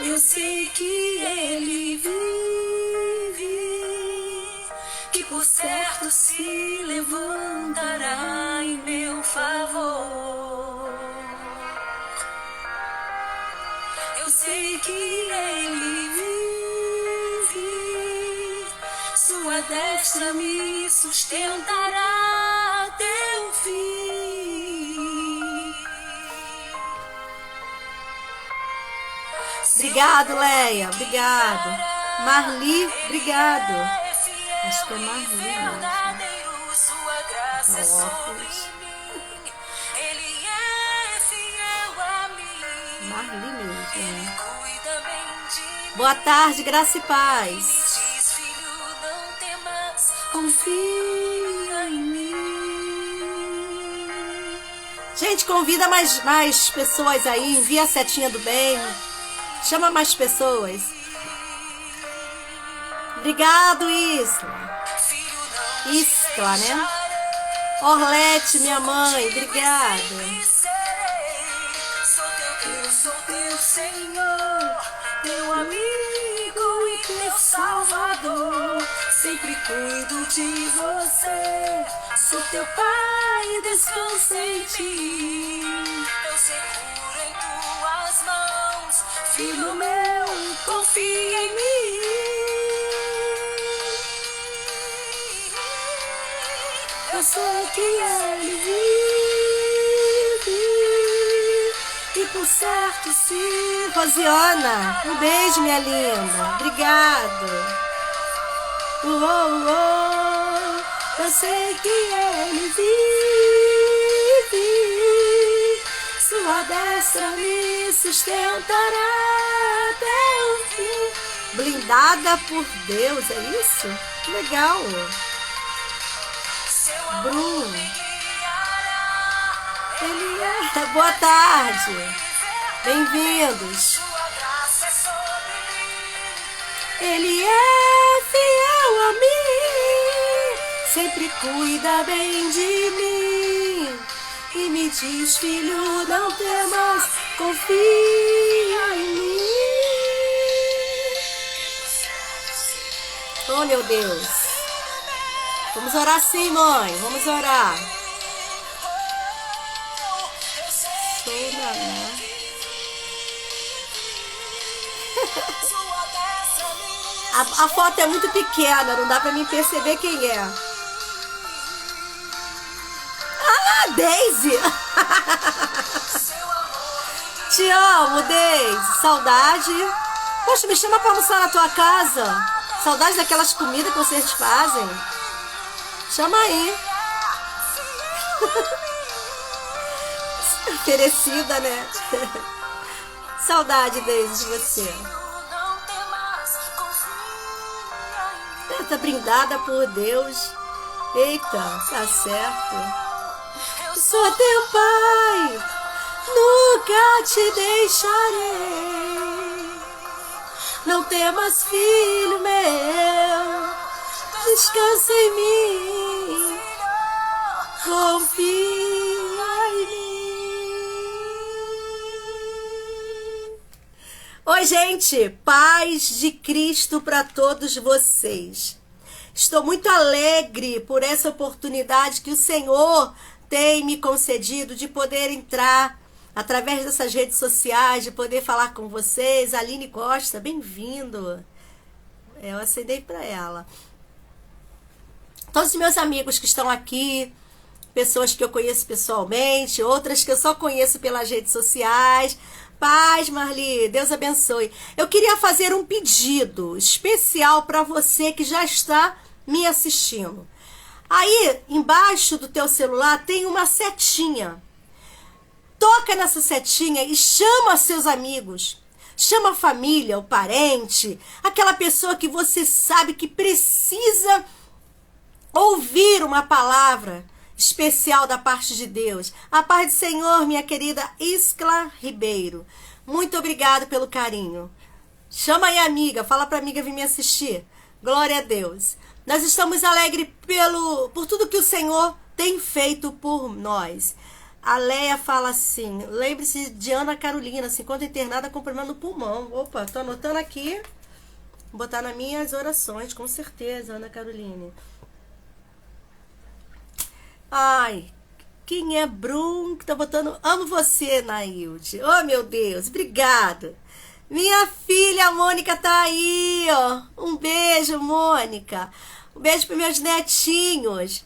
Eu sei que ele vive, que por certo se levantará em meu favor. Eu sei que ele vive, sua destra me sustentará até o fim. Obrigado, Leia. Obrigado. Marli, obrigado. Acho que é Marli mesmo. Tá óculos. Marli mesmo, né? Boa tarde, graça e paz. Confia em mim. Gente, convida mais pessoas aí. Envia a setinha do bem. Chama mais pessoas. Obrigado, Isla. Isla, né? Orlete, minha mãe, obrigada. Sou teu Senhor, teu amigo e teu Salvador. Sempre cuido de você. Sou teu pai, descansa em ti. Eu seguro em tuas mãos. Filho meu, confia em mim. Eu sei que ele vive, e por certo se... Rosiana, um beijo, minha linda. Obrigado. Eu sei que ele vive, sua destra me sustentará até o fim. Blindada por Deus, é isso? Que legal. Bruno. Ele é Boa tarde. Bem-vindos. Ele é fiel a mim, sempre cuida bem de mim. E me diz, filho, não temas, confia em mim. Oh, meu Deus. Vamos orar sim, mãe. Vamos orar. A foto é muito pequena, não dá pra mim perceber quem é. Ah, Daisy! Te amo, Daisy. Saudade. Poxa, me chama pra almoçar na tua casa. Saudade daquelas comidas que vocês fazem. Chama aí. Oferecida, né? Saudade, Daisy, de você. Tá brindada por Deus. Eita, tá certo. Sou teu pai, nunca te deixarei. Não temas, filho meu, descansa em mim, confia em mim. Oi, gente, paz de Cristo para todos vocês. Estou muito alegre por essa oportunidade que o Senhor tem me concedido de poder entrar através dessas redes sociais, de poder falar com vocês. Aline Costa, bem-vindo. Eu acendei para ela. Todos os meus amigos que estão aqui, pessoas que eu conheço pessoalmente, outras que eu só conheço pelas redes sociais. Paz, Marli, Deus abençoe. Eu queria fazer um pedido especial para você que já está me assistindo. Aí, embaixo do teu celular tem uma setinha. Toca nessa setinha e chama seus amigos. Chama a família, o parente, aquela pessoa que você sabe que precisa ouvir uma palavra especial da parte de Deus. A paz do Senhor, minha querida Isla Ribeiro. Muito obrigado pelo carinho. Chama aí a amiga, fala pra amiga vir me assistir. Glória a Deus. Nós estamos alegres por tudo que o Senhor tem feito por nós. A Leia fala assim, lembre-se de Ana Carolina, 50 internada com problema no pulmão. Opa, tô anotando aqui, vou botar nas minhas orações, com certeza, Ana Carolina. Ai, quem é Brum que tá botando... Amo você, Nailde. Oh, meu Deus, obrigado. Minha filha, Mônica, tá aí, ó. Um beijo, Mônica. Um beijo pros meus netinhos.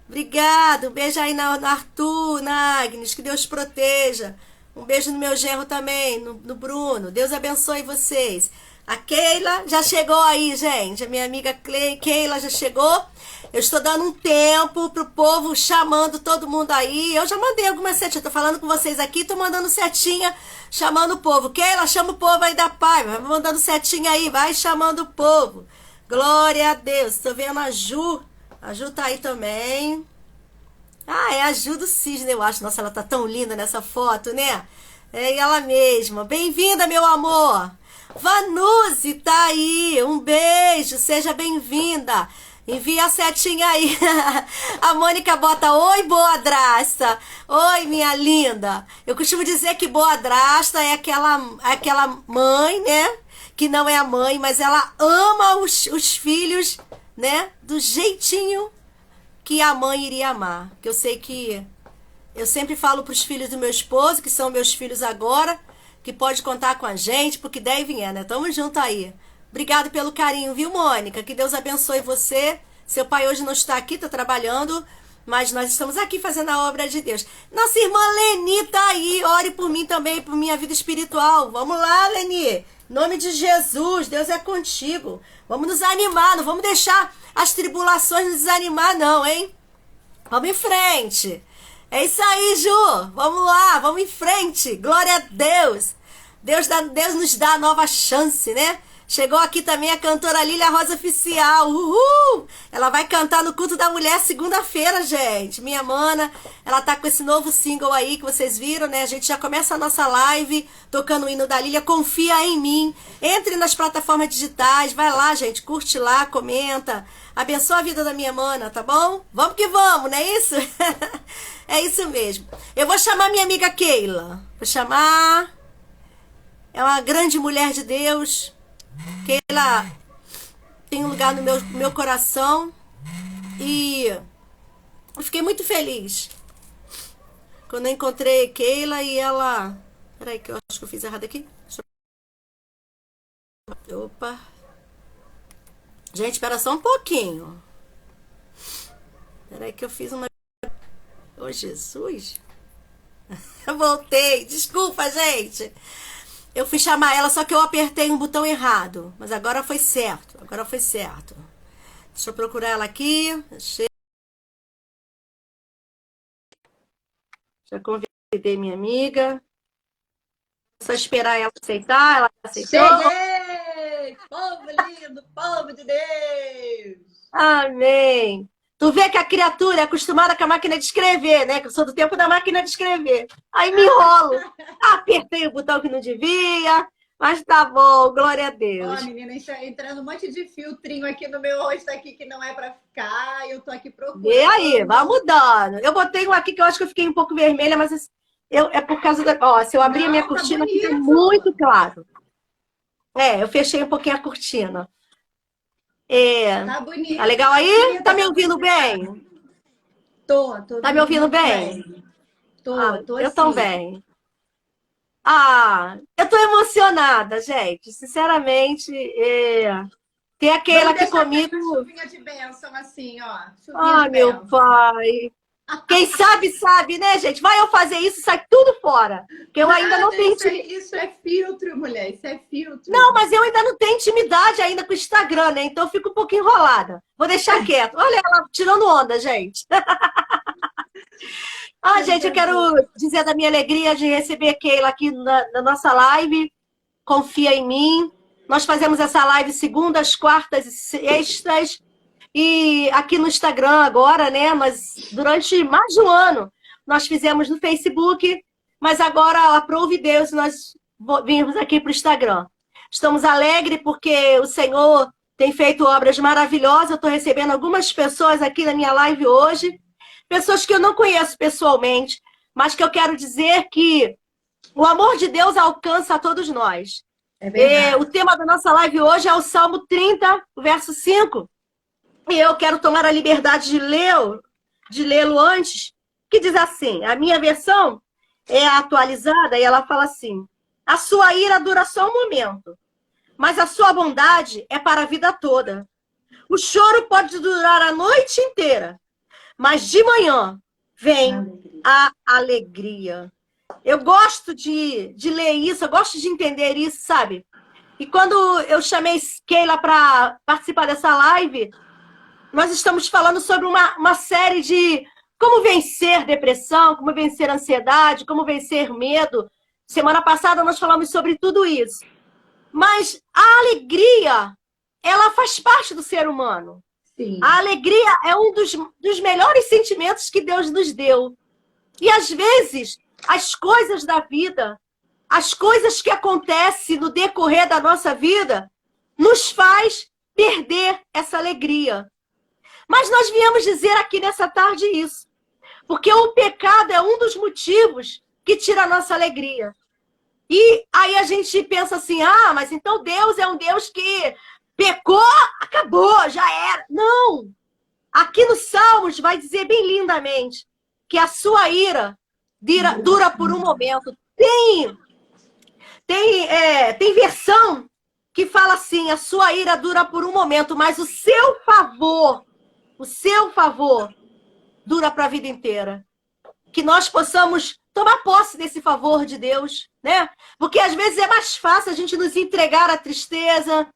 Obrigado. Um beijo aí no Arthur, na Agnes. Que Deus proteja. Um beijo no meu genro também, no Bruno. Deus abençoe vocês. A Keila já chegou aí, gente. A minha amiga Keila já chegou. Eu estou dando um tempo pro povo, chamando todo mundo aí. Eu já mandei algumas setinhas. Tô falando com vocês aqui, tô mandando setinha, chamando o povo. Keila, chama o povo aí da Paiva. Vai mandando setinha aí, vai chamando o povo. Glória a Deus. Tô vendo a Ju. A Ju tá aí também. Ah, é a Ju do Cisne, eu acho. Nossa, ela tá tão linda nessa foto, né? É ela mesma. Bem-vinda, meu amor. Vanuzi tá aí. Um beijo, seja bem-vinda. Envia a setinha aí. A Mônica bota, oi, boadrasta. Oi, minha linda. Eu costumo dizer que boadrasta é aquela mãe, né? Que não é a mãe, mas ela ama os filhos, né? Do jeitinho que a mãe iria amar. Que eu sei que... Eu sempre falo pros filhos do meu esposo, que são meus filhos agora, que pode contar com a gente, porque der e vier, né? Tamo junto aí. Obrigado pelo carinho, viu, Mônica? Que Deus abençoe você. Seu pai hoje não está aqui, tá trabalhando, mas nós estamos aqui fazendo a obra de Deus. Nossa irmã Leni tá aí. Ore por mim também, por minha vida espiritual. Vamos lá, Leni. Em nome de Jesus, Deus é contigo. Vamos nos animar, não vamos deixar as tribulações nos desanimar, não, hein? Vamos em frente. É isso aí, Ju. Vamos lá, vamos em frente. Glória a Deus. Deus nos dá a nova chance, né? Chegou aqui também a cantora Lília Rosa Oficial. Uhul! Ela vai cantar no Culto da Mulher segunda-feira, gente. Minha mana, ela tá com esse novo single aí que vocês viram, né? A gente já começa a nossa live tocando o hino da Lília. Confia em mim. Entre nas plataformas digitais. Vai lá, gente. Curte lá, comenta. Abençoa a vida da minha mana, tá bom? Vamos que vamos, não é isso? É isso mesmo. Eu vou chamar minha amiga Keila. Vou chamar... É uma grande mulher de Deus. Keila tem um lugar no meu coração. E eu fiquei muito feliz quando eu encontrei Keila e ela... Peraí que eu acho que eu fiz errado aqui. Opa. Gente, espera só um pouquinho. Peraí que eu fiz uma... Ô, Jesus. Eu voltei. Desculpa, gente. Eu fui chamar ela, só que eu apertei um botão errado. Mas agora foi certo. Agora foi certo. Deixa eu procurar ela aqui. Já convidei minha amiga. Só esperar ela aceitar. Ela aceitou. Cheguei! Povo lindo, povo de Deus! Amém. Tu vê que a criatura é acostumada com a máquina de escrever, né? Que eu sou do tempo da máquina de escrever. Aí me enrolo. Apertei o botão que não devia. Mas tá bom, glória a Deus. Ó, menina, entrando um monte de filtrinho aqui no meu rosto aqui que não é pra ficar. Eu tô aqui procurando. E aí, vai mudando. Eu botei um aqui que eu acho que eu fiquei um pouco vermelha, mas é por causa da... Ó, se eu abrir a minha cortina, bonito. fica muito claro. É, eu fechei um pouquinho a cortina. É. Tá bonito. Tá legal aí? Tá me ouvindo bem? Tô Tá me ouvindo bem? Tô eu sim. também. Ah, eu tô emocionada, gente. Sinceramente, tem aquela Vamos aqui deixar comigo. essa chuvinha de bênção assim, ó. Chuvinha Ah, de meu bênção. pai. Quem sabe, sabe, né, gente? Vai eu fazer isso, sai tudo fora. Porque eu ainda não tenho intimidade. Isso é filtro, mulher. Isso é filtro. Não, mas eu ainda não tenho intimidade ainda com o Instagram, né? Então eu fico um pouquinho enrolada. Vou deixar quieto. Olha ela tirando onda, gente. Ah, gente, eu quero dizer da minha alegria de receber a Keila aqui na nossa live. Confia em mim. Nós fazemos essa live segundas, quartas e sextas. E aqui no Instagram agora, né? Mas durante mais de um ano nós fizemos no Facebook. Mas agora, aprove Deus, nós vimos aqui para o Instagram. Estamos alegres porque o Senhor tem feito obras maravilhosas. Eu estou recebendo algumas pessoas aqui na minha live hoje. Pessoas que eu não conheço pessoalmente, mas que eu quero dizer que o amor de Deus alcança a todos nós. É verdade. O tema da nossa live hoje é o Salmo 30, verso 5. E eu quero tomar a liberdade de lê-lo antes, que diz assim, a minha versão é atualizada e ela fala assim, a sua ira dura só um momento, mas a sua bondade é para a vida toda. O choro pode durar a noite inteira, mas de manhã vem a alegria. Eu gosto de ler isso, eu gosto de entender isso, sabe? E quando eu chamei Keila para participar dessa live, nós estamos falando sobre uma série de como vencer depressão, como vencer ansiedade, como vencer medo. Semana passada nós falamos sobre tudo isso. Mas a alegria, ela faz parte do ser humano. Sim. A alegria é um dos melhores sentimentos que Deus nos deu. E às vezes, as coisas da vida, as coisas que acontecem no decorrer da nossa vida, nos faz perder essa alegria. Mas nós viemos dizer aqui nessa tarde isso. Porque o pecado é um dos motivos que tira a nossa alegria. E aí a gente pensa assim, mas então Deus é um Deus que pecou, acabou, já era. Não! Aqui no Salmos vai dizer bem lindamente que a sua ira dura por um momento. Tem versão que fala assim, a sua ira dura por um momento, mas o seu favor dura para a vida inteira. Que nós possamos tomar posse desse favor de Deus, né? Porque às vezes é mais fácil a gente nos entregar à tristeza,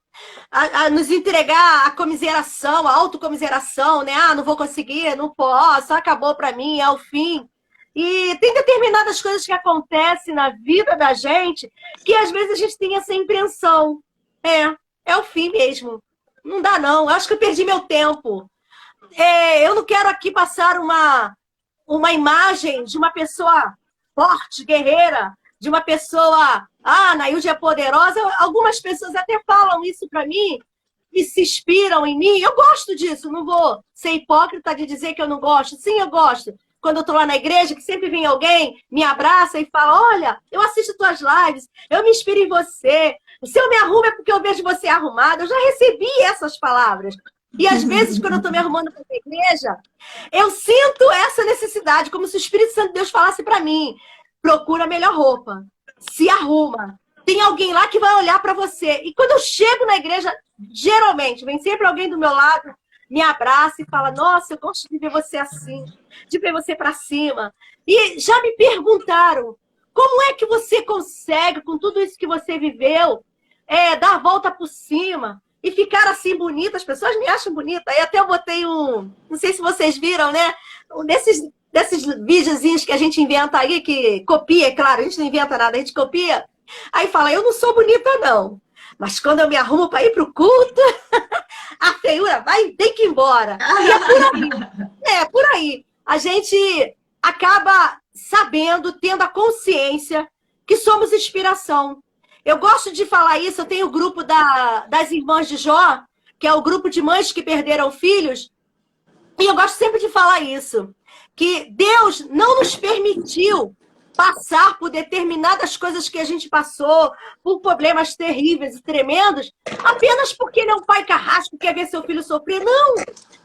a nos entregar à comiseração, à autocomiseração, né? Não vou conseguir, não posso, acabou para mim, é o fim. E tem determinadas coisas que acontecem na vida da gente que às vezes a gente tem essa impressão. É o fim mesmo. Não dá não, eu acho que eu perdi meu tempo. Eu não quero aqui passar uma imagem de uma pessoa forte, guerreira, de uma pessoa, Nailde é poderosa. Algumas pessoas até falam isso para mim e se inspiram em mim. Eu gosto disso, não vou ser hipócrita de dizer que eu não gosto. Sim, eu gosto. Quando eu estou lá na igreja, que sempre vem alguém, me abraça e fala, olha, eu assisto tuas lives, eu me inspiro em você. Se eu me arrumo é porque eu vejo você arrumada. Eu já recebi essas palavras. E às vezes, quando eu estou me arrumando para a igreja, eu sinto essa necessidade, como se o Espírito Santo de Deus falasse para mim, procura a melhor roupa, se arruma. Tem alguém lá que vai olhar para você. E quando eu chego na igreja, geralmente, vem sempre alguém do meu lado, me abraça e fala, nossa, eu gosto de ver você assim, de ver você para cima. E já me perguntaram, como é que você consegue, com tudo isso que você viveu, dar a volta por cima e ficar assim bonita? As pessoas me acham bonita. Aí até eu botei não sei se vocês viram, né? Desses videozinhos que a gente inventa aí, que copia, é claro, a gente não inventa nada, a gente copia. Aí fala, eu não sou bonita não, mas quando eu me arrumo para ir pro culto, a feiura tem que ir embora. E é por aí. É por aí. A gente acaba sabendo, tendo a consciência que somos inspiração. Eu gosto de falar isso, eu tenho o grupo das Irmãs de Jó, que é o grupo de mães que perderam filhos, e eu gosto sempre de falar isso, que Deus não nos permitiu passar por determinadas coisas que a gente passou, por problemas terríveis e tremendos, apenas porque ele é um pai carrasco que quer ver seu filho sofrer. Não!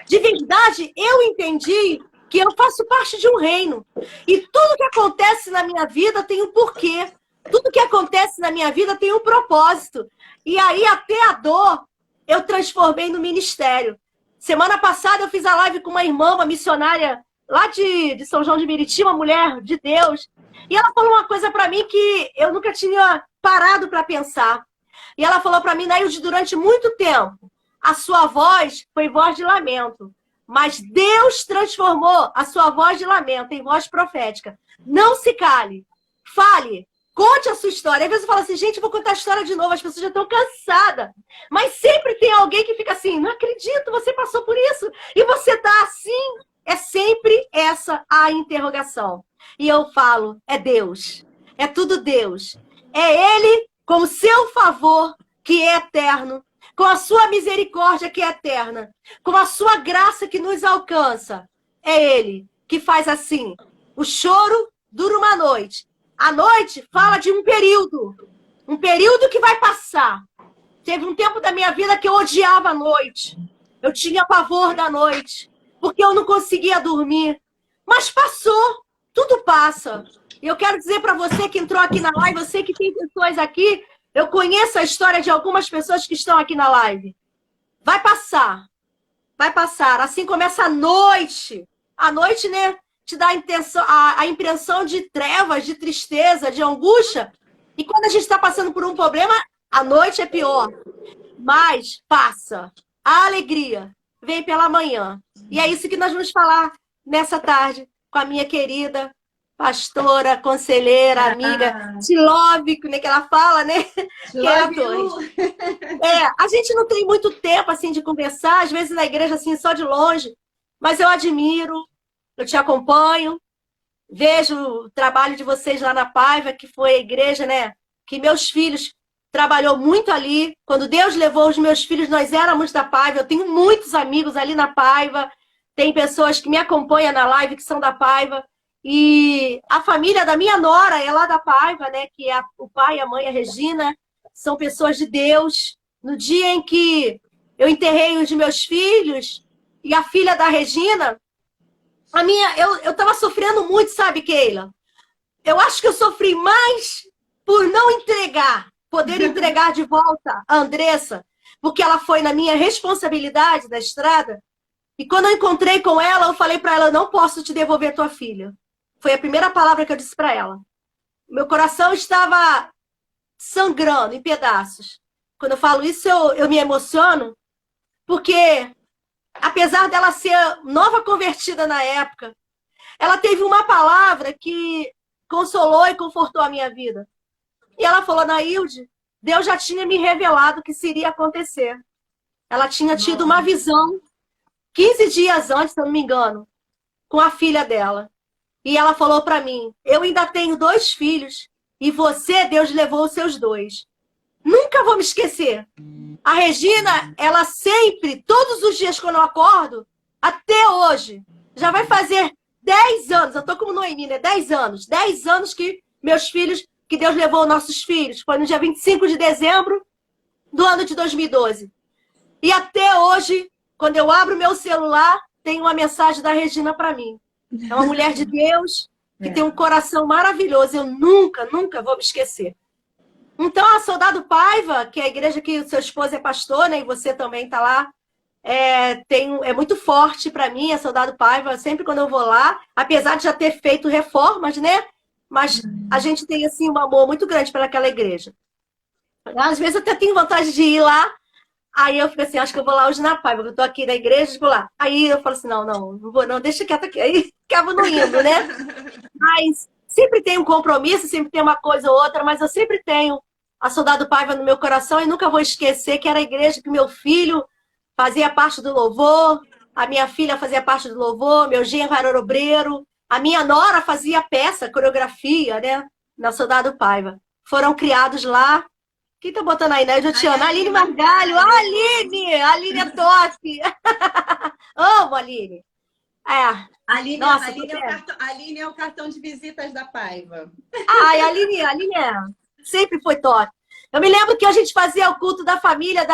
De verdade, eu entendi que eu faço parte de um reino. E tudo que acontece na minha vida tem um porquê. Tudo que acontece na minha vida tem um propósito. E aí, até a dor, eu transformei no ministério. Semana passada, eu fiz a live com uma irmã, uma missionária lá de São João de Meriti, uma mulher de Deus. E ela falou uma coisa para mim que eu nunca tinha parado para pensar. E ela falou para mim, Nailde, durante muito tempo, a sua voz foi voz de lamento. Mas Deus transformou a sua voz de lamento em voz profética. Não se cale. Fale. Conte a sua história. Às vezes eu falo assim, gente, eu vou contar a história de novo. As pessoas já estão cansadas. Mas sempre tem alguém que fica assim, não acredito, você passou por isso. E você está assim. É sempre essa a interrogação. E eu falo, é Deus. É tudo Deus. É Ele com o seu favor, que é eterno. Com a sua misericórdia, que é eterna. Com a sua graça que nos alcança. É Ele que faz assim. O choro dura uma noite. A noite fala de um período que vai passar. Teve um tempo da minha vida que eu odiava a noite. Eu tinha pavor da noite, porque eu não conseguia dormir. Mas passou, tudo passa. E eu quero dizer para você que entrou aqui na live, eu sei que tem pessoas aqui, eu conheço a história de algumas pessoas que estão aqui na live. Vai passar. Vai passar. Assim começa a noite. A noite, né, te dá a impressão de trevas, de tristeza, de angústia. E quando a gente está passando por um problema, a noite é pior. Mas passa. A alegria vem pela manhã. E é isso que nós vamos falar nessa tarde com a minha querida pastora, conselheira, amiga, te love, como é que ela fala, né? Que é a Torres. A gente não tem muito tempo assim de conversar, às vezes na igreja assim só de longe, mas eu admiro, eu te acompanho, vejo o trabalho de vocês lá na Paiva, que foi a igreja, né? Que meus filhos trabalhou muito ali. Quando Deus levou os meus filhos, nós éramos da Paiva. Eu tenho muitos amigos ali na Paiva. Tem pessoas que me acompanham na live que são da Paiva. E a família da minha nora é lá da Paiva, né? Que é o pai, a mãe, a Regina. São pessoas de Deus. No dia em que eu enterrei os meus filhos e a filha da Regina, eu estava sofrendo muito, sabe, Keila? Eu acho que eu sofri mais por não poder entregar de volta a Andressa, porque ela foi na minha responsabilidade da estrada. E quando eu encontrei com ela, eu falei para ela, eu não posso te devolver tua filha. Foi a primeira palavra que eu disse para ela. Meu coração estava sangrando em pedaços. Quando eu falo isso, eu me emociono, porque apesar dela ser nova convertida na época, ela teve uma palavra que consolou e confortou a minha vida. E ela falou, Nailde, Deus já tinha me revelado que isso iria acontecer. Ela tinha tido uma visão 15 dias antes, se eu não me engano, com a filha dela. E ela falou para mim, eu ainda tenho 2 filhos e você, Deus levou os seus 2. Nunca vou me esquecer. A Regina, ela sempre, todos os dias quando eu acordo, até hoje, já vai fazer 10 anos, eu tô como Noemi, né? 10 anos. 10 anos que meus filhos, que Deus levou nossos filhos. Foi no dia 25 de dezembro do ano de 2012. E até hoje, quando eu abro meu celular, tem uma mensagem da Regina para mim. É uma mulher de Deus que tem um coração maravilhoso. Eu nunca, nunca vou me esquecer. Então, a Soldado Paiva, que é a igreja que o seu esposo é pastor, né, e você também está lá, é muito forte para mim, a Soldado Paiva, sempre quando eu vou lá, apesar de já ter feito reformas, né? Mas a gente tem, assim, um amor muito grande para aquela igreja. Às vezes eu até tenho vontade de ir lá, aí eu fico assim, acho que eu vou lá hoje na Paiva, eu estou aqui na igreja, vou lá. Aí eu falo assim, não vou não, deixa quieto aqui. Aí acabo não indo, né? Mas sempre tem um compromisso, sempre tem uma coisa ou outra, mas eu sempre tenho a Soldado Paiva no meu coração e nunca vou esquecer que era a igreja que meu filho fazia parte do louvor, a minha filha fazia parte do louvor, meu genro era obreiro, a minha nora fazia peça, coreografia, né? Na Soldado Paiva. Foram criados lá. Quem tá botando aí, né? Jutiana, Aline Margalho. A Aline é top. Amo, Aline. Aline, Nossa, Aline é o cartão de visitas da Paiva. Ai, Aline sempre foi top. Eu me lembro que a gente fazia o culto da família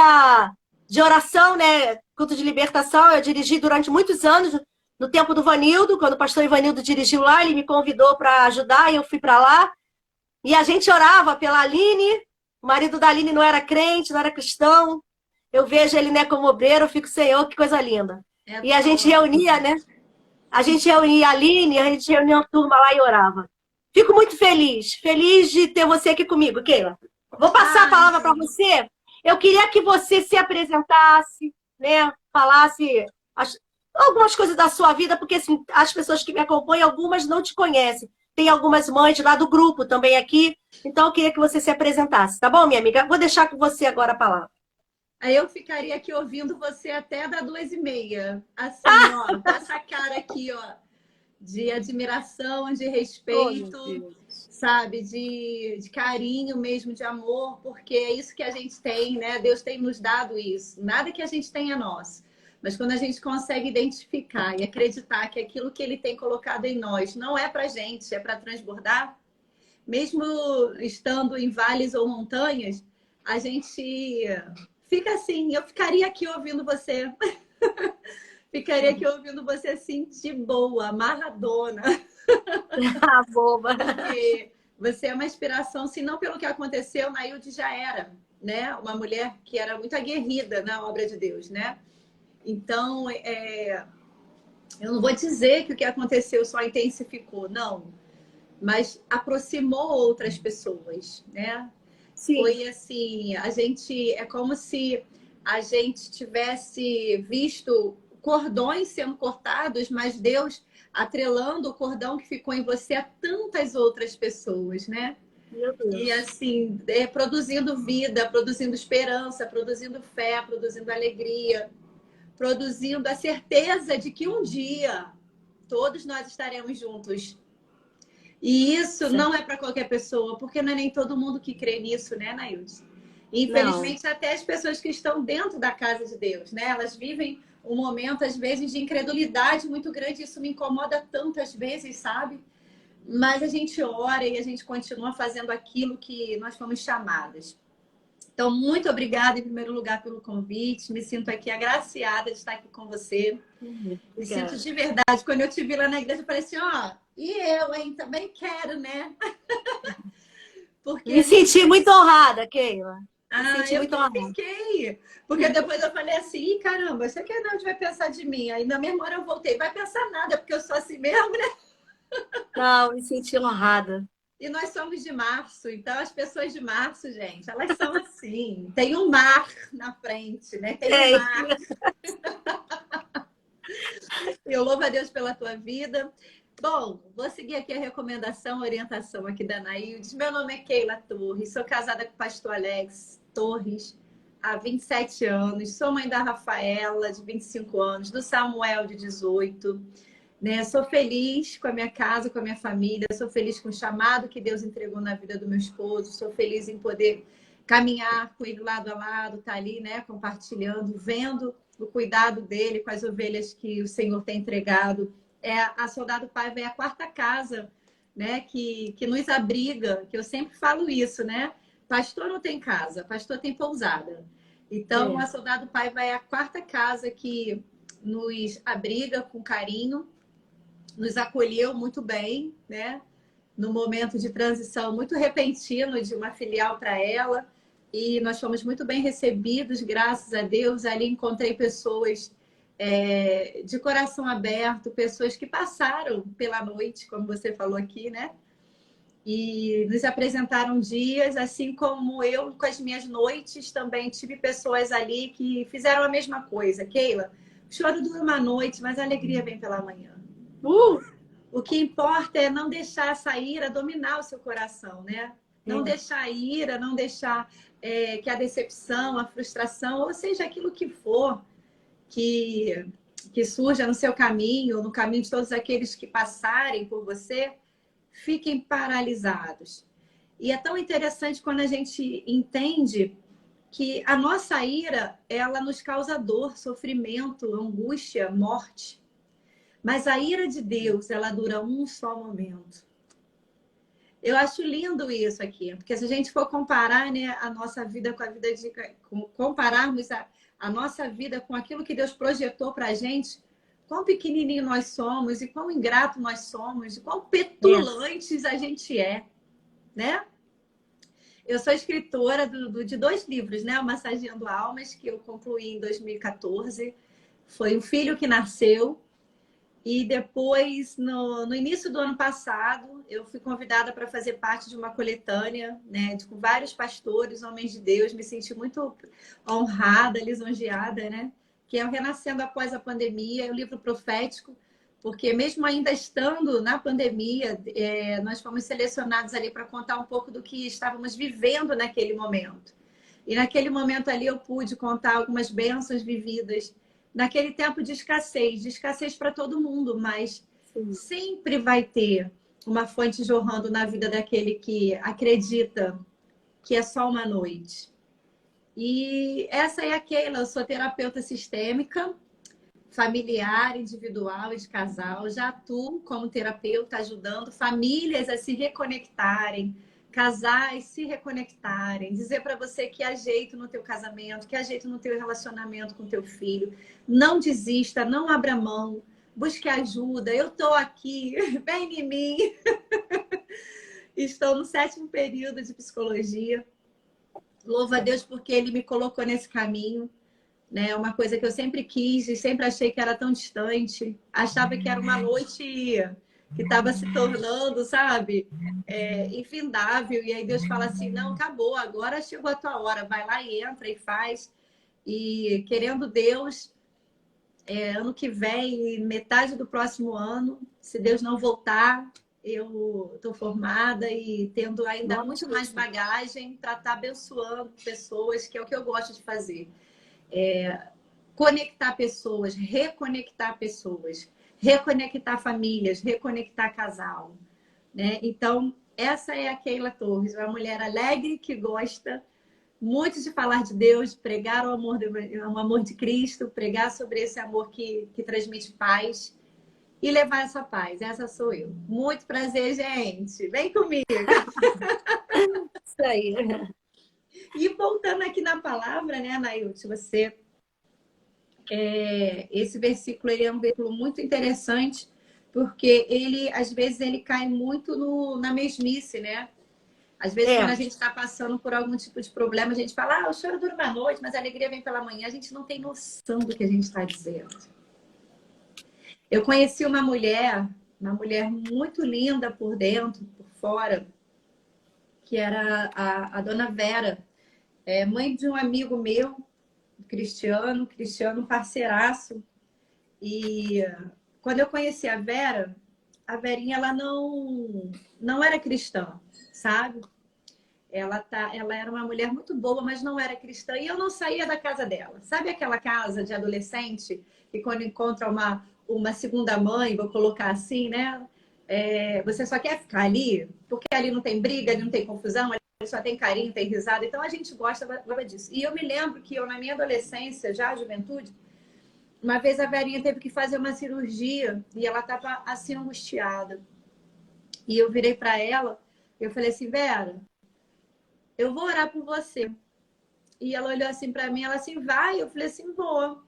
de oração, né? Culto de libertação. Eu dirigi durante muitos anos, no tempo do Vanildo, quando o pastor Ivanildo dirigiu lá, ele me convidou para ajudar e eu fui para lá. E a gente orava pela Aline. O marido da Aline não era crente, não era cristão. Eu vejo ele, né, como obreiro, eu fico, Senhor, que coisa linda. E a gente reunia, né? A gente reunia a Aline, a gente reunia uma turma lá e orava. Fico muito feliz de ter você aqui comigo, Keila. Vou passar a palavra para você. Eu queria que você se apresentasse, né? Falasse algumas coisas da sua vida, porque assim, as pessoas que me acompanham, algumas não te conhecem. Tem algumas mães lá do grupo também aqui. Então, eu queria que você se apresentasse, tá bom, minha amiga? Vou deixar com você agora a palavra. Aí eu ficaria aqui ouvindo você até das 2h30. Assim, ó, com essa cara aqui, ó, de admiração, de respeito, sabe? De carinho mesmo, de amor, porque é isso que a gente tem, né? Deus tem nos dado isso. Nada que a gente tenha é nosso. Mas quando a gente consegue identificar e acreditar que aquilo que ele tem colocado em nós não é para gente, é para transbordar, mesmo estando em vales ou montanhas, a gente fica assim. Eu ficaria aqui ouvindo você. Ficaria aqui ouvindo você assim, de boa, amarradona. Ah, boba. Porque você é uma inspiração, se não pelo que aconteceu, Nailde já era, né? Uma mulher que era muito aguerrida na obra de Deus, né? Então, eu não vou dizer que o que aconteceu só intensificou, não. Mas aproximou outras pessoas, né? Sim. Foi assim, é como se a gente tivesse visto cordões sendo cortados, mas Deus atrelando o cordão que ficou em você a tantas outras pessoas, né? Meu Deus. E assim, produzindo vida, produzindo esperança, produzindo fé, produzindo alegria, produzindo a certeza de que um dia todos nós estaremos juntos. E isso não é para qualquer pessoa, porque não é nem todo mundo que crê nisso, né, Nailde? Infelizmente, até as pessoas que estão dentro da casa de Deus, né? Elas vivem um momento, às vezes, de incredulidade muito grande. Isso me incomoda tantas vezes, sabe? Mas a gente ora e a gente continua fazendo aquilo que nós fomos chamadas. Então, muito obrigada, em primeiro lugar, pelo convite. Me sinto aqui agraciada de estar aqui com você. Me sinto de verdade. Quando eu te vi lá na igreja, eu falei assim, ó, e eu, hein? Também quero, né? Porque... Me senti muito honrada, Keila. Eu fiquei. Porque depois eu falei assim, caramba, você que não vai pensar de mim. Aí na mesma hora eu voltei, vai pensar nada, porque eu sou assim mesmo, né? Não, me senti honrada. E nós somos de março, então as pessoas de março, gente, elas são assim. Tem um mar na frente, né? Tem um mar. Eu louvo a Deus pela tua vida. Bom, vou seguir aqui a recomendação, a orientação aqui da Nailde. Meu nome é Keila Torres, sou casada com o pastor Alex Torres há 27 anos. Sou mãe da Rafaela, de 25 anos, do Samuel, de 18. Né? Sou feliz com a minha casa, com a minha família. Sou feliz com o chamado que Deus entregou na vida do meu esposo. Sou feliz em poder caminhar com ele lado a lado, estar ali, né, compartilhando, vendo o cuidado dele com as ovelhas que o Senhor tem entregado. A Soldado Paiva é a quarta casa, né, que nos abriga, que eu sempre falo isso, né? Pastor não tem casa, pastor tem pousada. Então, a Soldado Paiva é a quarta casa que nos abriga com carinho, nos acolheu muito bem, né? No momento de transição muito repentino de uma filial para ela. E nós fomos muito bem recebidos, graças a Deus. Ali encontrei pessoas de coração aberto, pessoas que passaram pela noite, como você falou aqui, né? E nos apresentaram dias, assim como eu, com as minhas noites, também tive pessoas ali que fizeram a mesma coisa. Keila, o choro dura uma noite, mas a alegria vem pela manhã. O que importa é não deixar essa ira dominar o seu coração, né? Não deixar a ira, não deixar que a decepção, a frustração, ou seja, aquilo que for que surja no seu caminho, no caminho de todos aqueles que passarem por você, fiquem paralisados. E é tão interessante quando a gente entende que a nossa ira, ela nos causa dor, sofrimento, angústia, morte. Mas a ira de Deus, ela dura um só momento. Eu acho lindo isso aqui, porque se a gente for comparar, né, a nossa vida com a vida de... Compararmos a nossa vida com aquilo que Deus projetou para a gente, quão pequenininho nós somos e quão ingrato nós somos e quão petulantes a gente é, né? Eu sou escritora de 2 livros, né? O Massageando Almas, que eu concluí em 2014. Foi um filho que nasceu. E depois, no início do ano passado, eu fui convidada para fazer parte de uma coletânea, né, com vários pastores, homens de Deus. Me senti muito honrada, lisonjeada, né? Que é o Renascendo Após a Pandemia, é um livro profético, porque mesmo ainda estando na pandemia, nós fomos selecionados ali para contar um pouco do que estávamos vivendo naquele momento. E naquele momento ali eu pude contar algumas bênçãos vividas naquele tempo de escassez para todo mundo, mas sempre vai ter uma fonte jorrando na vida daquele que acredita que é só uma noite. E essa é a Keila, eu sou terapeuta sistêmica, familiar, individual e de casal. Já atuo como terapeuta, ajudando famílias a se reconectarem, casais se reconectarem, dizer para você que há jeito no teu casamento, que há jeito no teu relacionamento com teu filho. Não desista, não abra mão, busque ajuda. Eu estou aqui, vem em mim. Estou no 7º período de psicologia. Louvo a Deus porque Ele me colocou nesse caminho. Né? Uma coisa que eu sempre quis e sempre achei que era tão distante. Achava que era uma noite que estava se tornando, sabe, infindável. E aí Deus fala assim, não, acabou, agora chegou a tua hora. Vai lá e entra e faz. E querendo Deus, ano que vem, metade do próximo ano, se Deus não voltar, eu estou formada e tendo ainda muito mais bagagem para estar abençoando pessoas, que é o que eu gosto de fazer. Conectar pessoas, reconectar famílias, reconectar casal, né? Então, essa é a Keila Torres, uma mulher alegre que gosta muito de falar de Deus, pregar o amor de Cristo, pregar sobre esse amor que transmite paz e levar essa paz. Essa sou eu. Muito prazer, gente. Vem comigo. Isso aí. E voltando aqui na palavra, né, Anaílde, você... esse versículo ele é um versículo muito interessante, porque ele, às vezes, ele cai muito na mesmice, né? Às vezes, quando a gente está passando por algum tipo de problema, a gente fala, o choro dura uma noite, mas a alegria vem pela manhã. A gente não tem noção do que a gente está dizendo. Eu conheci uma mulher muito linda por dentro, por fora, que era a dona Vera, mãe de um amigo meu, Cristiano parceiraço. E quando eu conheci a Verinha, ela não era cristã, sabe? Ela era uma mulher muito boa, mas não era cristã. E eu não saía da casa dela. Sabe aquela casa de adolescente que quando encontra uma segunda mãe, vou colocar assim, né? Você só quer ficar ali, porque ali não tem briga, ali não tem confusão, ali só tem carinho, tem risada. Então a gente gosta disso. E eu me lembro que na minha adolescência, já juventude, uma vez a Verinha teve que fazer uma cirurgia e ela estava assim angustiada. E eu virei para ela, eu falei assim, Vera, eu vou orar por você. E ela olhou assim para mim, ela assim, vai? Eu falei assim, vou.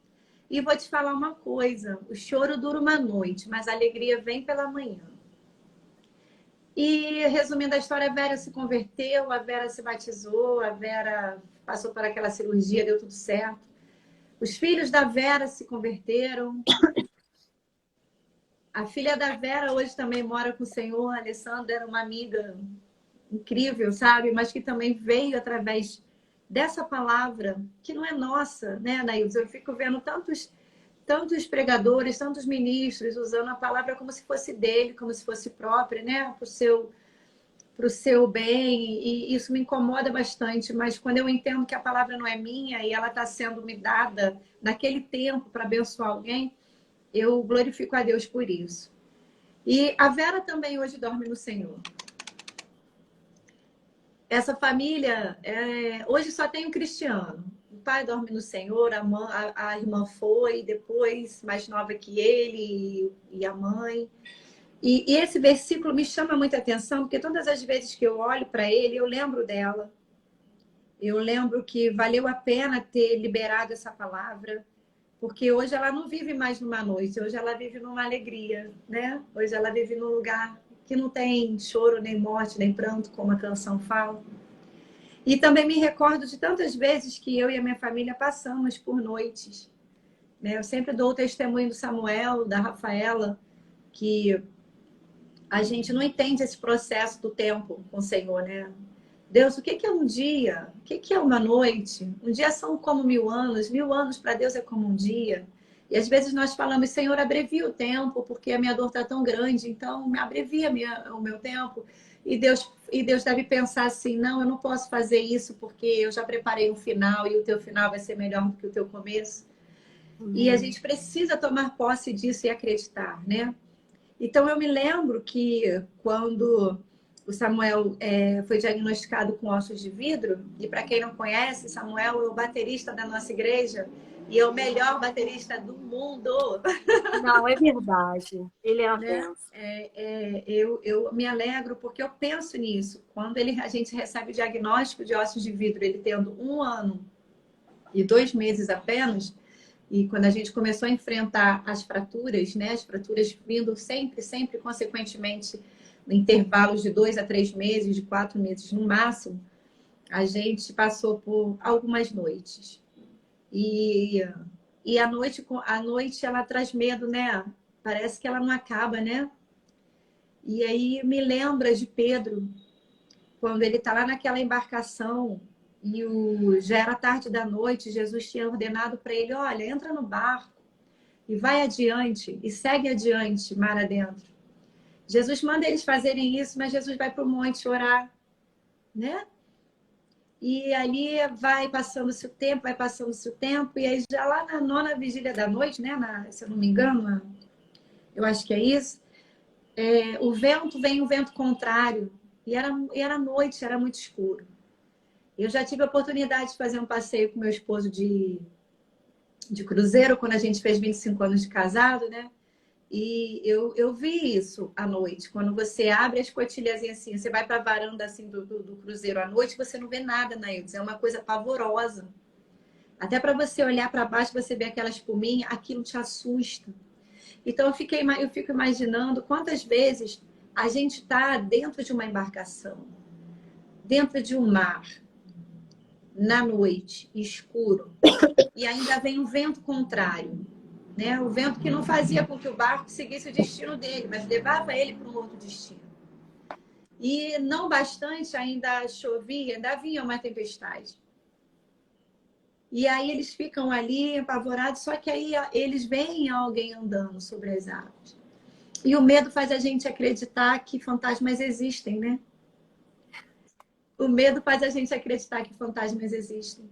E vou te falar uma coisa, o choro dura uma noite, mas a alegria vem pela manhã. E, resumindo a história, a Vera se converteu, a Vera se batizou, a Vera passou por aquela cirurgia, deu tudo certo. Os filhos da Vera se converteram. A filha da Vera hoje também mora com o Senhor. A Alessandra era uma amiga incrível, sabe? Mas que também veio através dessa palavra, que não é nossa, né, Anaílson? Eu fico vendo tantos pregadores, tantos ministros usando a palavra como se fosse dele, como se fosse própria, né? Para o seu bem, e isso me incomoda bastante, mas quando eu entendo que a palavra não é minha e ela está sendo me dada naquele tempo para abençoar alguém, eu glorifico a Deus por isso. E a Vera também hoje dorme no Senhor. Essa família, hoje só tem um Cristiano. O pai dorme no Senhor, a irmã foi, depois mais nova que ele e a mãe. E esse versículo me chama muita atenção, porque todas as vezes que eu olho para ele, eu lembro dela. Eu lembro que valeu a pena ter liberado essa palavra, porque hoje ela não vive mais numa noite, hoje ela vive numa alegria, né? Hoje ela vive num lugar que não tem choro, nem morte, nem pranto, como a canção fala. E também me recordo de tantas vezes que eu e a minha família passamos por noites, né? Eu sempre dou o testemunho do Samuel, da Rafaela, que a gente não entende esse processo do tempo com o Senhor, né? Deus, o que é um dia? O que é uma noite? Um dia são como 1000 anos para Deus é como um dia. E às vezes nós falamos, Senhor, abrevia o tempo, porque a minha dor está tão grande, então me abrevia o meu tempo. E Deus deve pensar assim, não, eu não posso fazer isso porque eu já preparei um final e o teu final vai ser melhor do que o teu começo. E a gente precisa tomar posse disso e acreditar, né? Então, eu me lembro que quando o Samuel foi diagnosticado com ossos de vidro, e para quem não conhece, Samuel é o baterista da nossa igreja, E é o melhor baterista do mundo. Não, é verdade. Ele é a Né? benção. Eu me alegro porque eu penso nisso. Quando a gente recebe o diagnóstico de ossos de vidro, ele tendo 1 ano e 2 meses apenas, e quando a gente começou a enfrentar as fraturas, né? As fraturas vindo sempre, sempre, consequentemente, em intervalos de 2 a 3 meses, de 4 meses no máximo, a gente passou por algumas noites. E, e a noite ela traz medo, né? Parece que ela não acaba, né? E aí me lembra de Pedro, quando ele está lá naquela embarcação e já era tarde da noite, Jesus tinha ordenado para ele, olha, entra no barco e vai adiante, e segue adiante, mar adentro. Jesus manda eles fazerem isso, mas Jesus vai para o monte orar, né? E ali vai passando-se o tempo, vai passando-se o tempo, e aí já lá na 9ª vigília da noite, né? Se eu não me engano, eu acho que é isso, o vento vem um vento contrário, e era noite, era muito escuro. Eu já tive a oportunidade de fazer um passeio com meu esposo de cruzeiro, quando a gente fez 25 anos de casado, né? E eu vi isso à noite. Quando você abre as escotilhazinhas assim, você vai para a varanda assim, do cruzeiro à noite, você não vê nada, Naildes. É uma coisa pavorosa. Até para você olhar para baixo, você vê aquela espuminha, aquilo te assusta. Então eu fico imaginando quantas vezes a gente está dentro de uma embarcação, dentro de um mar, na noite, escuro, e ainda vem um vento contrário, né? O vento que não fazia com que o barco seguisse o destino dele, mas levava ele para um outro destino. E não bastante, ainda chovia, ainda vinha uma tempestade. E aí eles ficam ali apavorados, só que aí eles veem alguém andando sobre as águas. E o medo faz a gente acreditar que fantasmas existem, né? O medo faz a gente acreditar que fantasmas existem.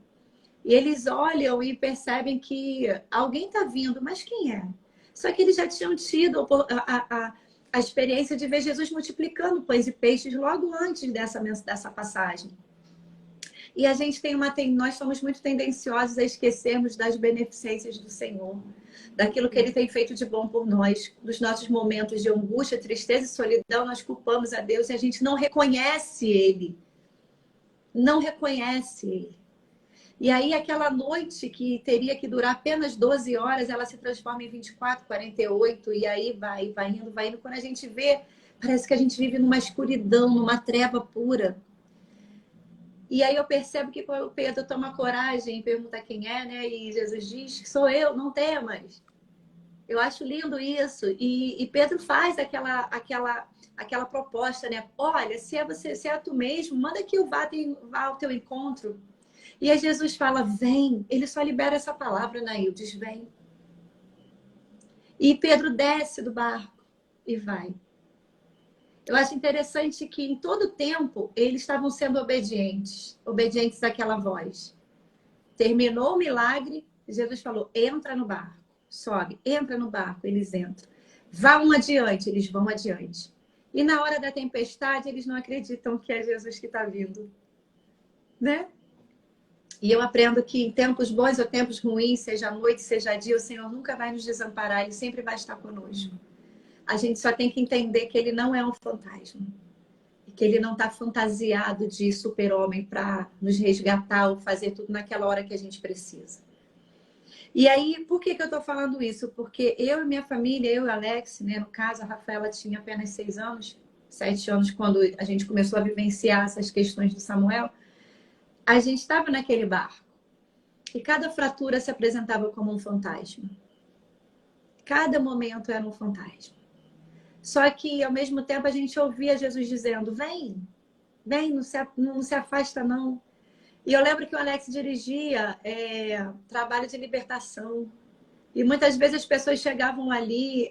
E eles olham e percebem que alguém está vindo, mas quem é? Só que eles já tinham tido a experiência de ver Jesus multiplicando pães e peixes logo antes dessa passagem. E a gente nós somos muito tendenciosos a esquecermos das beneficências do Senhor, daquilo que Ele tem feito de bom por nós. Nos nossos momentos de angústia, tristeza e solidão, nós culpamos a Deus e a gente não reconhece Ele. Não reconhece Ele. E aí aquela noite que teria que durar apenas 12 horas, ela se transforma em 24, 48, e aí vai indo, vai indo. Quando a gente vê, parece que a gente vive numa escuridão, numa treva pura. E aí eu percebo que o Pedro toma coragem e pergunta quem é, né? E Jesus diz, sou eu, não temas. Eu acho lindo isso. E Pedro faz aquela proposta, né? Olha, se é tu mesmo, manda que eu vá ao teu encontro. E aí Jesus fala, vem. Ele só libera essa palavra, Naildes, vem. E Pedro desce do barco e vai. Eu acho interessante que em todo tempo eles estavam sendo obedientes àquela voz. Terminou o milagre, Jesus falou, entra no barco, sobe, entra no barco, eles entram. Vão adiante, eles vão adiante. E na hora da tempestade, eles não acreditam que é Jesus que está vindo. Né? E eu aprendo que em tempos bons ou tempos ruins, seja noite, seja dia, o Senhor nunca vai nos desamparar, Ele sempre vai estar conosco. A gente só tem que entender que Ele não é um fantasma. E que Ele não está fantasiado de super-homem para nos resgatar ou fazer tudo naquela hora que a gente precisa. E aí, por que eu estou falando isso? Porque eu e minha família, eu e o Alex, né, no caso, a Rafaela tinha apenas 6 anos, 7 anos, quando a gente começou a vivenciar essas questões do Samuel. A gente estava naquele barco e cada fratura se apresentava como um fantasma. Cada momento era um fantasma. Só que, ao mesmo tempo, a gente ouvia Jesus dizendo, vem, não se afasta não. E eu lembro que o Alex dirigia trabalho de libertação. E muitas vezes as pessoas chegavam ali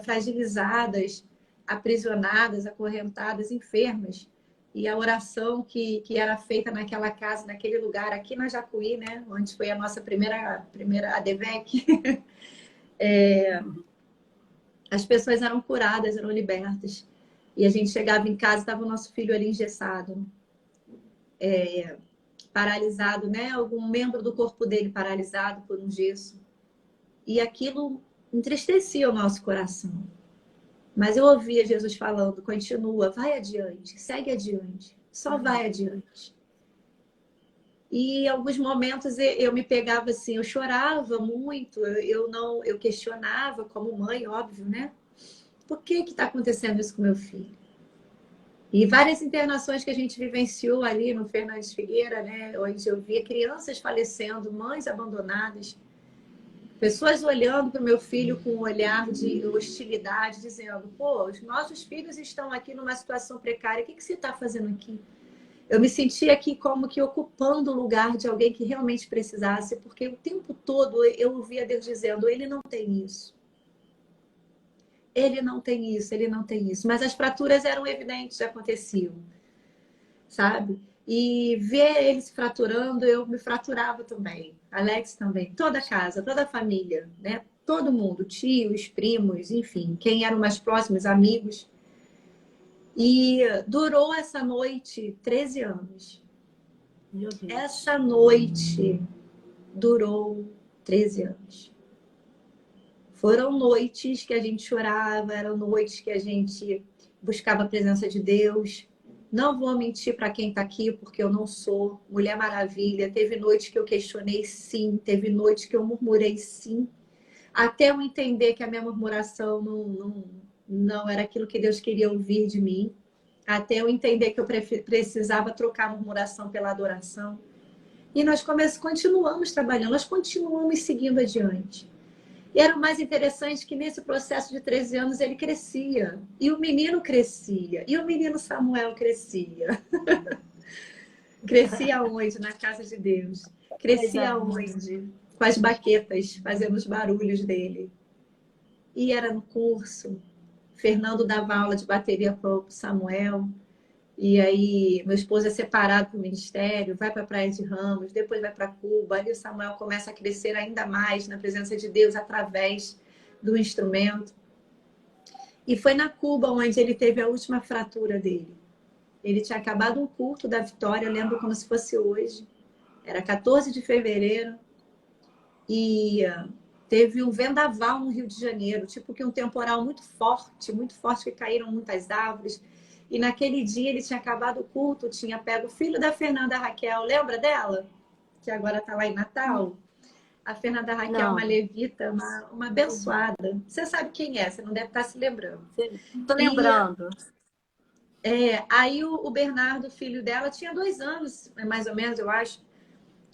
fragilizadas, aprisionadas, acorrentadas, enfermas. E a oração que era feita naquela casa, naquele lugar, aqui na Jacuí, né? Onde foi a nossa primeira ADVEC, as pessoas eram curadas, eram libertas. E a gente chegava em casa, estava o nosso filho ali engessado, paralisado, né? Algum membro do corpo dele paralisado por um gesso. E aquilo entristecia o nosso coração. Mas eu ouvia Jesus falando, continua, vai adiante, segue adiante, só vai adiante. E em alguns momentos eu me pegava assim, eu chorava muito, eu questionava como mãe, óbvio, né? Por que está acontecendo isso com meu filho? E várias internações que a gente vivenciou ali no Fernandes Figueira, né? Onde eu via crianças falecendo, mães abandonadas, pessoas olhando para o meu filho com um olhar de hostilidade, dizendo, pô, os nossos filhos estão aqui numa situação precária, o que você está fazendo aqui? Eu me sentia aqui como que ocupando o lugar de alguém que realmente precisasse, porque o tempo todo eu ouvia Deus dizendo, ele não tem isso. Ele não tem isso, ele não tem isso. Mas as fraturas eram evidentes, aconteciam, sabe? E ver ele se fraturando, eu me fraturava também. Alex também. Toda a casa, toda a família, né? Todo mundo, tios, primos, enfim, quem eram mais próximos, amigos. E durou essa noite 13 anos. Meu Deus. Essa noite durou 13 anos. Foram noites que a gente chorava, eram noites que a gente buscava a presença de Deus. Não vou mentir para quem está aqui, porque eu não sou Mulher Maravilha. Teve noites que eu questionei, sim. Teve noites que eu murmurei, sim. Até eu entender que a minha murmuração não era aquilo que Deus queria ouvir de mim. Até eu entender que eu precisava trocar a murmuração pela adoração. E nós continuamos trabalhando, nós continuamos seguindo adiante. E era o mais interessante que nesse processo de 13 anos ele crescia. E o menino crescia. E o menino Samuel crescia. Crescia onde? Na casa de Deus. Crescia onde? Com as baquetas, fazendo os barulhos dele. E era no curso. Fernando dava aula de bateria para o Samuel. E aí, meu esposo é separado do ministério, vai para a Praia de Ramos, depois vai para Cuba. Aí o Samuel começa a crescer ainda mais na presença de Deus através do instrumento. E foi na Cuba onde ele teve a última fratura dele. Ele tinha acabado um culto da Vitória, eu lembro como se fosse hoje. Era 14 de fevereiro. E teve um vendaval no Rio de Janeiro, tipo que um temporal muito forte, que caíram muitas árvores. E naquele dia ele tinha acabado o culto, tinha pego o filho da Fernanda Raquel, lembra dela? Que agora está lá em Natal. A Fernanda Raquel é uma levita, uma abençoada. Você sabe quem é, você não deve estar se lembrando. Estou lembrando. Aí o Bernardo, filho dela, tinha 2 anos, mais ou menos, eu acho.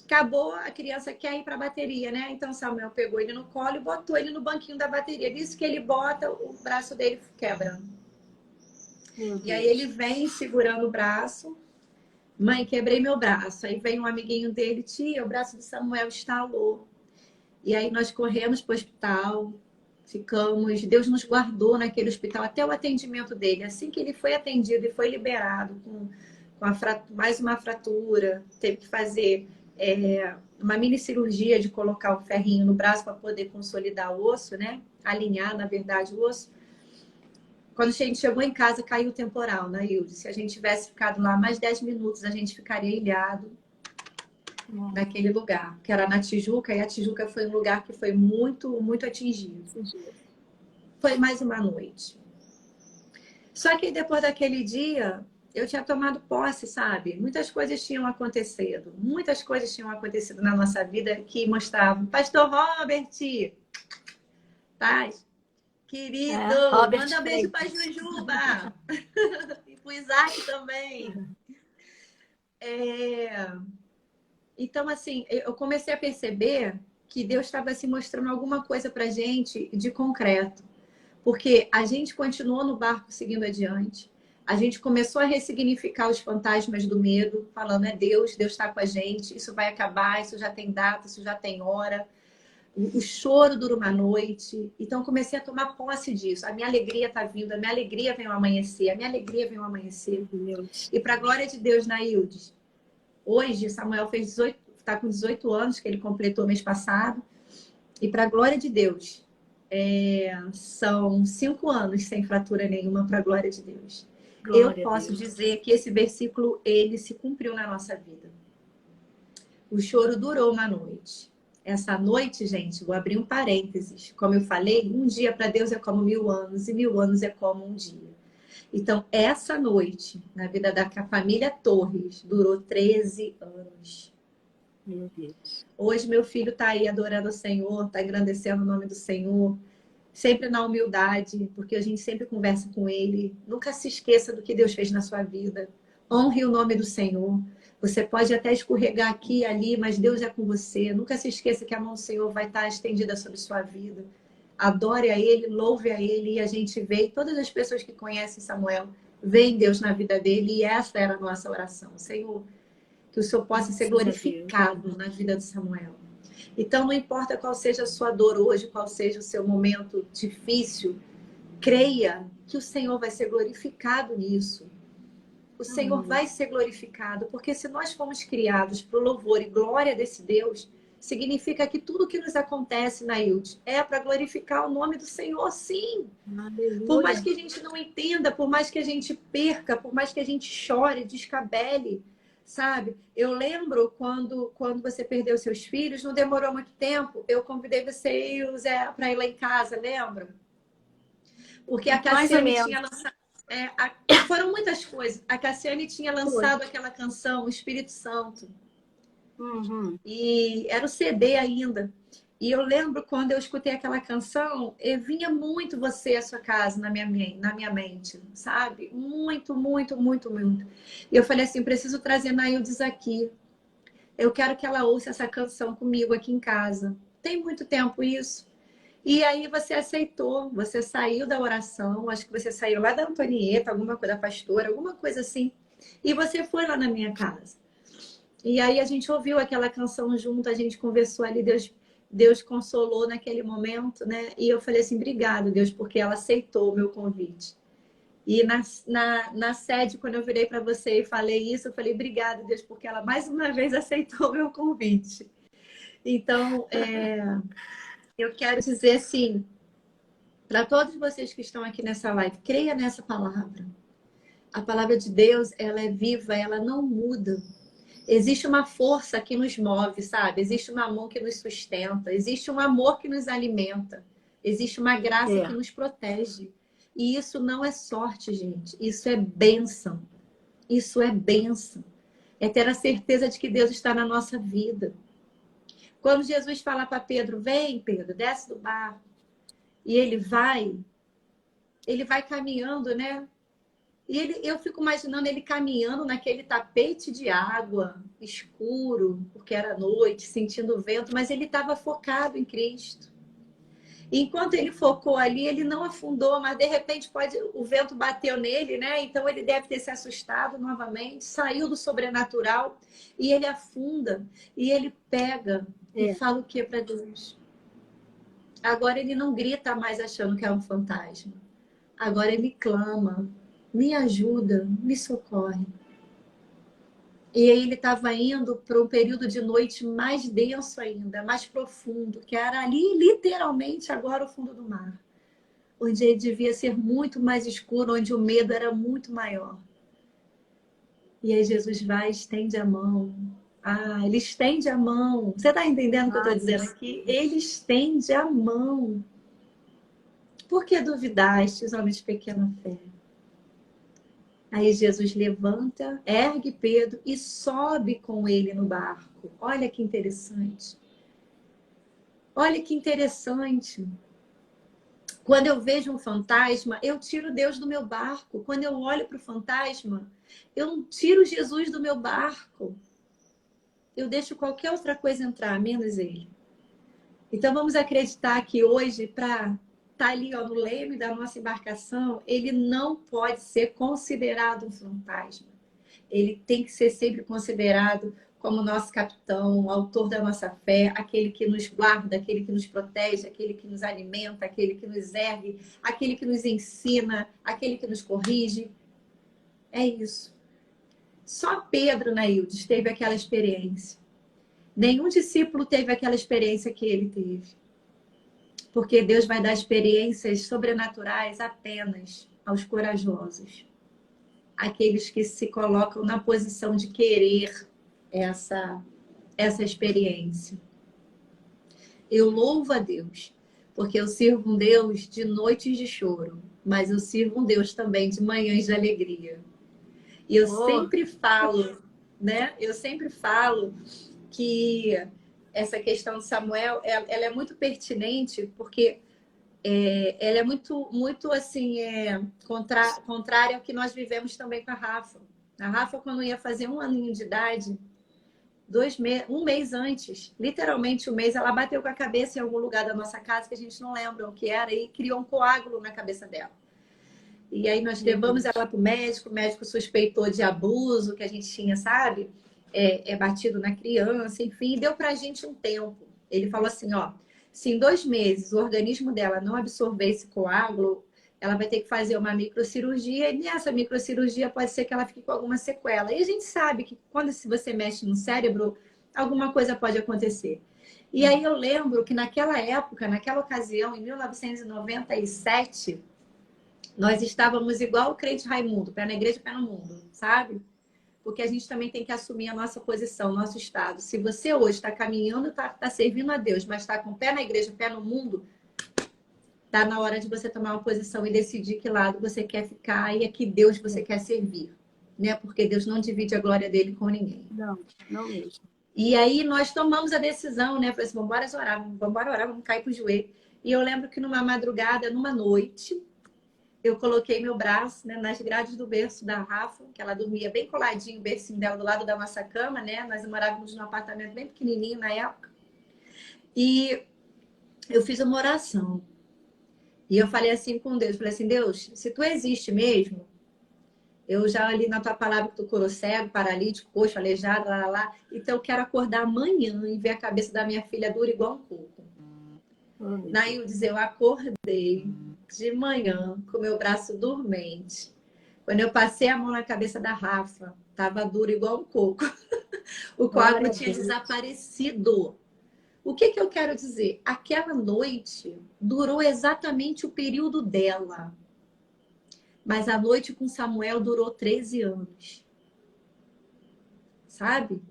Acabou, a criança quer ir para a bateria, né? Então Samuel pegou ele no colo e botou ele no banquinho da bateria. Disso que ele bota, o braço dele quebra. E aí ele vem segurando o braço. Mãe, quebrei meu braço. Aí vem um amiguinho dele, tia, o braço do Samuel estalou. E aí nós corremos para o hospital, ficamos. Deus nos guardou naquele hospital até o atendimento dele. Assim que ele foi atendido e foi liberado com mais uma fratura, teve que fazer uma mini cirurgia de colocar o ferrinho no braço para poder consolidar o osso, né? Alinhar, na verdade, o osso. Quando a gente chegou em casa, caiu o temporal, né, Hilde? Se a gente tivesse ficado lá mais 10 minutos, a gente ficaria ilhado naquele lugar, que era na Tijuca, e a Tijuca foi um lugar que foi muito, muito atingido. Foi mais uma noite. Só que depois daquele dia, eu tinha tomado posse, sabe? Muitas coisas tinham acontecido na nossa vida que mostravam. Pastor Robert, paz. Querido, manda um beijo para Jujuba. E para o Isaac também. Então, assim, eu comecei a perceber que Deus estava se mostrando alguma coisa para a gente de concreto. Porque a gente continuou no barco seguindo adiante. A gente começou a ressignificar os fantasmas do medo, falando, Deus está com a gente, isso vai acabar, isso já tem data, isso já tem hora. O choro dura uma noite. Então, comecei a tomar posse disso. A minha alegria está vindo, a minha alegria vem ao amanhecer, a minha alegria vem ao amanhecer. E para a glória de Deus, Naildes, hoje, Samuel está com 18 anos, que ele completou mês passado. E para a glória de Deus, são 5 anos sem fratura nenhuma, para a glória de Deus. Eu posso dizer que esse versículo, ele se cumpriu na nossa vida. O choro durou uma noite. Essa noite, gente, vou abrir um parênteses. Como eu falei, um dia para Deus é como 1000 anos e 1000 anos é como um dia. Então, essa noite, na vida da família Torres, durou 13 anos. Meu Deus. Hoje, meu filho está aí adorando o Senhor, está engrandecendo o nome do Senhor, sempre na humildade, porque a gente sempre conversa com ele. Nunca se esqueça do que Deus fez na sua vida. Honre o nome do Senhor. Você pode até escorregar aqui e ali, mas Deus é com você. Nunca se esqueça que a mão do Senhor vai estar estendida sobre sua vida. Adore a Ele, louve a Ele, e a gente vê, todas as pessoas que conhecem Samuel, veem Deus na vida dele, e essa era a nossa oração. Senhor, que o Senhor possa ser glorificado na vida de Samuel. Então, não importa qual seja a sua dor hoje, qual seja o seu momento difícil, creia que o Senhor vai ser glorificado nisso. O Senhor vai ser glorificado, porque se nós fomos criados para o louvor e glória desse Deus, significa que tudo que nos acontece, Nailde, é para glorificar o nome do Senhor, sim. Aleluia. Por mais que a gente não entenda, por mais que a gente perca, por mais que a gente chore, descabele, sabe? Eu lembro quando você perdeu seus filhos, não demorou muito tempo, eu convidei você e o Zé para ir lá em casa, lembra? Porque a Cassiane tinha lançado... foram muitas coisas. A Cassiane tinha lançado aquela canção, O Espírito Santo. Uhum. E era o CD ainda. E eu lembro quando eu escutei aquela canção, vinha muito você à sua casa na minha mente, sabe? Muito, muito, muito, muito. E eu falei assim, preciso trazer Naildes aqui. Eu quero que ela ouça essa canção comigo aqui em casa. Tem muito tempo isso. E aí você aceitou, você saiu da oração, acho que você saiu lá da Antonieta, alguma coisa da pastora, alguma coisa assim. E você foi lá na minha casa. E aí a gente ouviu aquela canção junto, a gente conversou ali, Deus consolou naquele momento, né? E eu falei assim, obrigado, Deus, porque ela aceitou o meu convite. E na sede, quando eu virei para você e falei isso, eu falei, obrigado, Deus, porque ela mais uma vez aceitou o meu convite. Então, eu quero dizer assim, para todos vocês que estão aqui nessa live, creia nessa palavra. A palavra de Deus, ela é viva, ela não muda. Existe uma força que nos move, sabe? Existe uma mão que nos sustenta. Existe um amor que nos alimenta. Existe uma graça que nos protege. E isso não é sorte, gente. Isso é bênção. Isso é bênção. É ter a certeza de que Deus está na nossa vida. Quando Jesus fala para Pedro, vem, Pedro, desce do barco. E ele vai caminhando, né? E eu fico imaginando ele caminhando naquele tapete de água escuro, porque era noite, sentindo o vento, mas ele estava focado em Cristo. E enquanto ele focou ali, ele não afundou, mas de repente o vento bateu nele, né? Então ele deve ter se assustado novamente, saiu do sobrenatural e ele afunda. E ele pega e fala o que para Deus? Agora ele não grita mais achando que é um fantasma. Agora ele clama. Me ajuda, me socorre. E aí ele estava indo para um período de noite mais denso ainda, mais profundo, que era ali, literalmente, agora o fundo do mar. Onde ele devia ser muito mais escuro, onde o medo era muito maior. E aí Jesus vai e estende a mão. Ah, ele estende a mão. Você está entendendo o que eu estou dizendo aqui? Ele estende a mão. Por que duvidastes, homens de pequena fé? Aí Jesus levanta, ergue Pedro e sobe com ele no barco. Olha que interessante. Olha que interessante. Quando eu vejo um fantasma, eu tiro Deus do meu barco. Quando eu olho para o fantasma, eu não tiro Jesus do meu barco. Eu deixo qualquer outra coisa entrar, menos ele. Então vamos acreditar que hoje, para estar ali no leme da nossa embarcação, ele não pode ser considerado um fantasma. Ele tem que ser sempre considerado como nosso capitão, o autor da nossa fé, aquele que nos guarda, aquele que nos protege, aquele que nos alimenta, aquele que nos ergue, aquele que nos ensina, aquele que nos corrige. É isso. Só Pedro, Naildes, teve aquela experiência. Nenhum discípulo teve aquela experiência que ele teve. Porque Deus vai dar experiências sobrenaturais apenas aos corajosos. Aqueles que se colocam na posição de querer essa experiência. Eu louvo a Deus, porque eu sirvo um Deus de noites de choro, mas eu sirvo um Deus também de manhãs de alegria. E eu sempre falo, né? Eu sempre falo que essa questão de Samuel, ela é muito pertinente, porque ela é muito assim, contrária ao que nós vivemos também com a Rafa. A Rafa, quando ia fazer 1 aninho de idade, um mês antes, literalmente um mês, ela bateu com a cabeça em algum lugar da nossa casa que a gente não lembra o que era e criou um coágulo na cabeça dela. E aí nós levamos ela para o médico suspeitou de abuso, que a gente tinha, sabe? Batido na criança, enfim, deu para a gente um tempo. Ele falou assim, ó, se em 2 meses o organismo dela não absorver esse coágulo, ela vai ter que fazer uma microcirurgia, e nessa microcirurgia pode ser que ela fique com alguma sequela. E a gente sabe que quando se você mexe no cérebro, alguma coisa pode acontecer. E aí eu lembro que naquela época, naquela ocasião, em 1997, nós estávamos igual o crente Raimundo, pé na igreja, pé no mundo, sabe? Porque a gente também tem que assumir a nossa posição, nosso estado. Se você hoje está caminhando, está servindo a Deus, mas está com o pé na igreja, pé no mundo, está na hora de você tomar uma posição e decidir que lado você quer ficar e a que Deus você quer servir. Né? Porque Deus não divide a glória dele com ninguém. Não, não mesmo. E aí nós tomamos a decisão, né? Falei assim, vamos orar, vamos cair pro joelho. E eu lembro que numa madrugada, numa noite, eu coloquei meu braço, né, nas grades do berço da Rafa, que ela dormia bem coladinho, o bercinho dela do lado da nossa cama, né? Nós morávamos num apartamento bem pequenininho na época. E eu fiz uma oração. E eu falei assim com Deus, falei assim, Deus, se tu existe mesmo, eu já li na tua palavra que tu curou cego, paralítico, coxo, aleijado, lá. Então eu quero acordar amanhã e ver a cabeça da minha filha dura igual um coco. Naildes, eu acordei de manhã com meu braço dormente. Quando eu passei a mão na cabeça da Rafa, tava duro igual um coco. O coágulo tinha desaparecido. O que eu quero dizer? Aquela noite durou exatamente o período dela. Mas a noite com Samuel durou 13 anos. Sabe?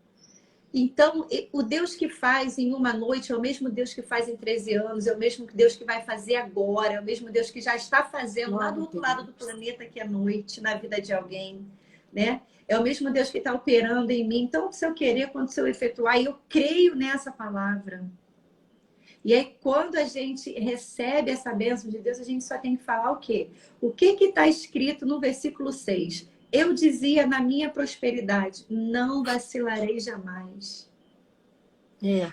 Então, o Deus que faz em uma noite é o mesmo Deus que faz em 13 anos, é o mesmo Deus que vai fazer agora, é o mesmo Deus que já está fazendo lá do outro lado do planeta, que é noite, na vida de alguém, né? É o mesmo Deus que está operando em mim. Então, se eu querer, quando eu efetuar, eu creio nessa palavra. E aí, quando a gente recebe essa bênção de Deus, a gente só tem que falar o quê? O que está escrito no versículo 6? Eu dizia na minha prosperidade, não vacilarei jamais.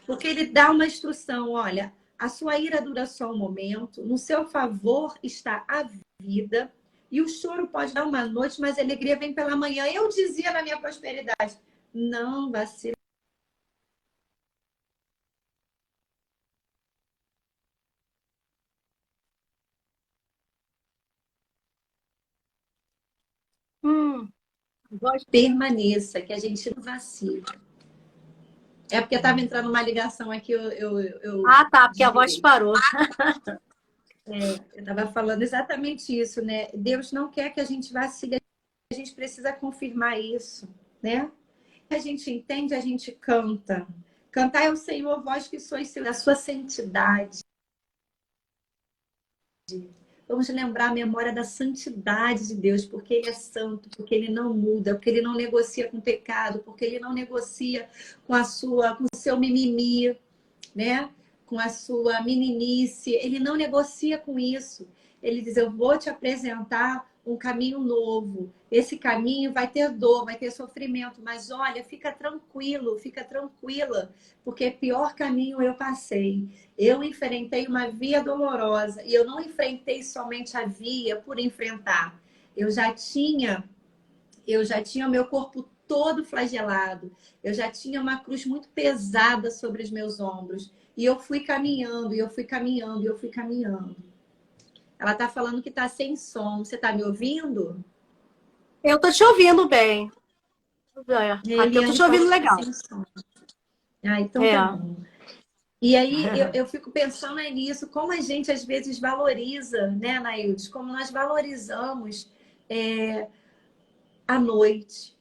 Porque ele dá uma instrução, olha, a sua ira dura só um momento, no seu favor está a vida, e o choro pode dar uma noite, mas a alegria vem pela manhã. Eu dizia na minha prosperidade, não vacilarei. Permaneça, que a gente não vacila. É porque estava entrando uma ligação aqui. Ah, tá, porque a voz parou. Eu estava falando exatamente isso, né? Deus não quer que a gente vacile, a gente precisa confirmar isso, né? A gente entende, a gente canta. Cantar é o Senhor, vós que sois da sua santidade. Vamos lembrar a memória da santidade de Deus, porque Ele é santo, porque Ele não muda, porque Ele não negocia com o pecado, porque Ele não negocia com o seu mimimi, né? Com a sua meninice. Ele não negocia com isso. Ele diz, eu vou te apresentar um caminho novo. Esse caminho vai ter dor, vai ter sofrimento, mas olha, fica tranquilo, fica tranquila, porque pior caminho eu passei. Eu enfrentei uma via dolorosa e eu não enfrentei somente a via por enfrentar. Eu já tinha o meu corpo todo flagelado. Eu já tinha uma cruz muito pesada sobre os meus ombros. E eu fui caminhando, e eu fui caminhando, e eu fui caminhando. Ela tá falando que tá sem som. Você tá me ouvindo? Eu tô te ouvindo bem. Aqui eu tô te ouvindo legal. Então tá bom. E aí eu fico pensando nisso, como a gente às vezes valoriza, né, Naildes? Como nós valorizamos a noite.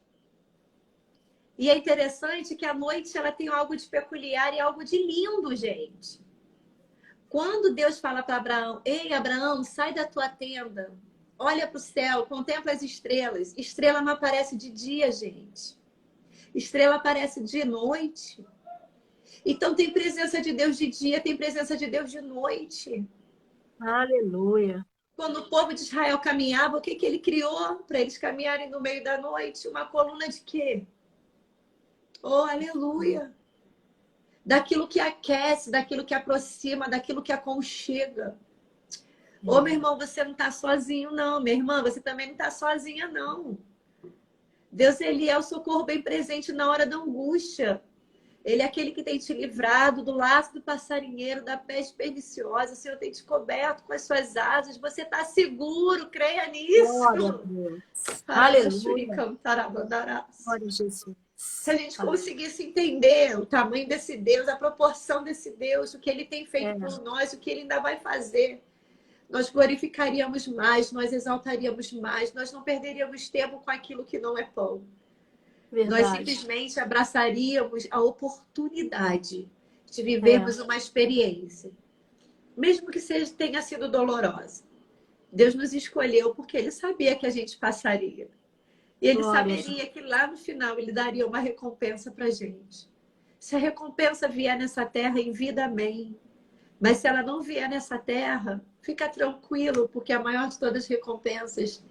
E é interessante que a noite ela tem algo de peculiar e algo de lindo, gente. Quando Deus fala para Abraão, ei, Abraão, sai da tua tenda, olha para o céu, contempla as estrelas. Estrela não aparece de dia, gente. Estrela aparece de noite. Então tem presença de Deus de dia, tem presença de Deus de noite. Aleluia. Quando o povo de Israel caminhava, o que ele criou para eles caminharem no meio da noite? Uma coluna de quê? Oh, aleluia! Daquilo que aquece, daquilo que aproxima, daquilo que aconchega. Ô, meu irmão, você não está sozinho, não. Minha irmã, você também não está sozinha, não. Deus, ele é o socorro bem presente na hora da angústia. Ele é aquele que tem te livrado do laço do passarinheiro, da peste perniciosa. O Senhor tem te coberto com as suas asas. Você está seguro, creia nisso. Glória a Deus. Aleluia. Glória a Jesus. Se a gente conseguisse entender o tamanho desse Deus, a proporção desse Deus, o que ele tem feito por nós, o que ele ainda vai fazer, nós glorificaríamos mais, nós exaltaríamos mais, nós não perderíamos tempo com aquilo que não é pão. Verdade. Nós simplesmente abraçaríamos a oportunidade de vivermos uma experiência, mesmo que tenha sido dolorosa. Deus nos escolheu porque ele sabia que a gente passaria. E ele saberia que lá no final ele daria uma recompensa para a gente. Se a recompensa vier nessa terra em vida, amém. Mas se ela não vier nessa terra, fica tranquilo, porque a maior de todas as recompensas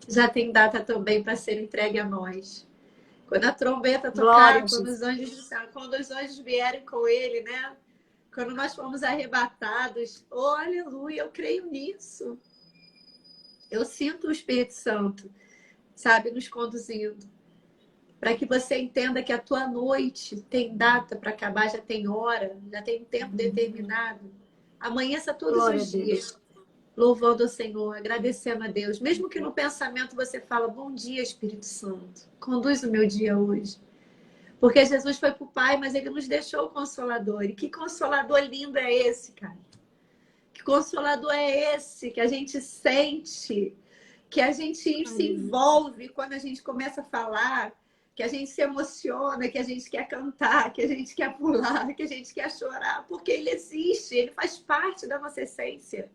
já tem data também para ser entregue a nós. Quando a trombeta tocar, quando os anjos vierem com ele, né? Quando nós formos arrebatados, oh, aleluia, eu creio nisso. Eu sinto o Espírito Santo, sabe, nos conduzindo. Para que você entenda que a tua noite tem data para acabar, já tem hora, já tem tempo determinado. Amanheça todos os dias, louvando ao Senhor, agradecendo a Deus. Mesmo que no pensamento você fala, bom dia, Espírito Santo, conduz o meu dia hoje. Porque Jesus foi para o Pai, mas ele nos deixou o Consolador. E que Consolador lindo é esse, cara? Que Consolador é esse que a gente sente, que a gente se envolve quando a gente começa a falar, que a gente se emociona, que a gente quer cantar, que a gente quer pular, que a gente quer chorar, porque ele existe, ele faz parte da nossa essência.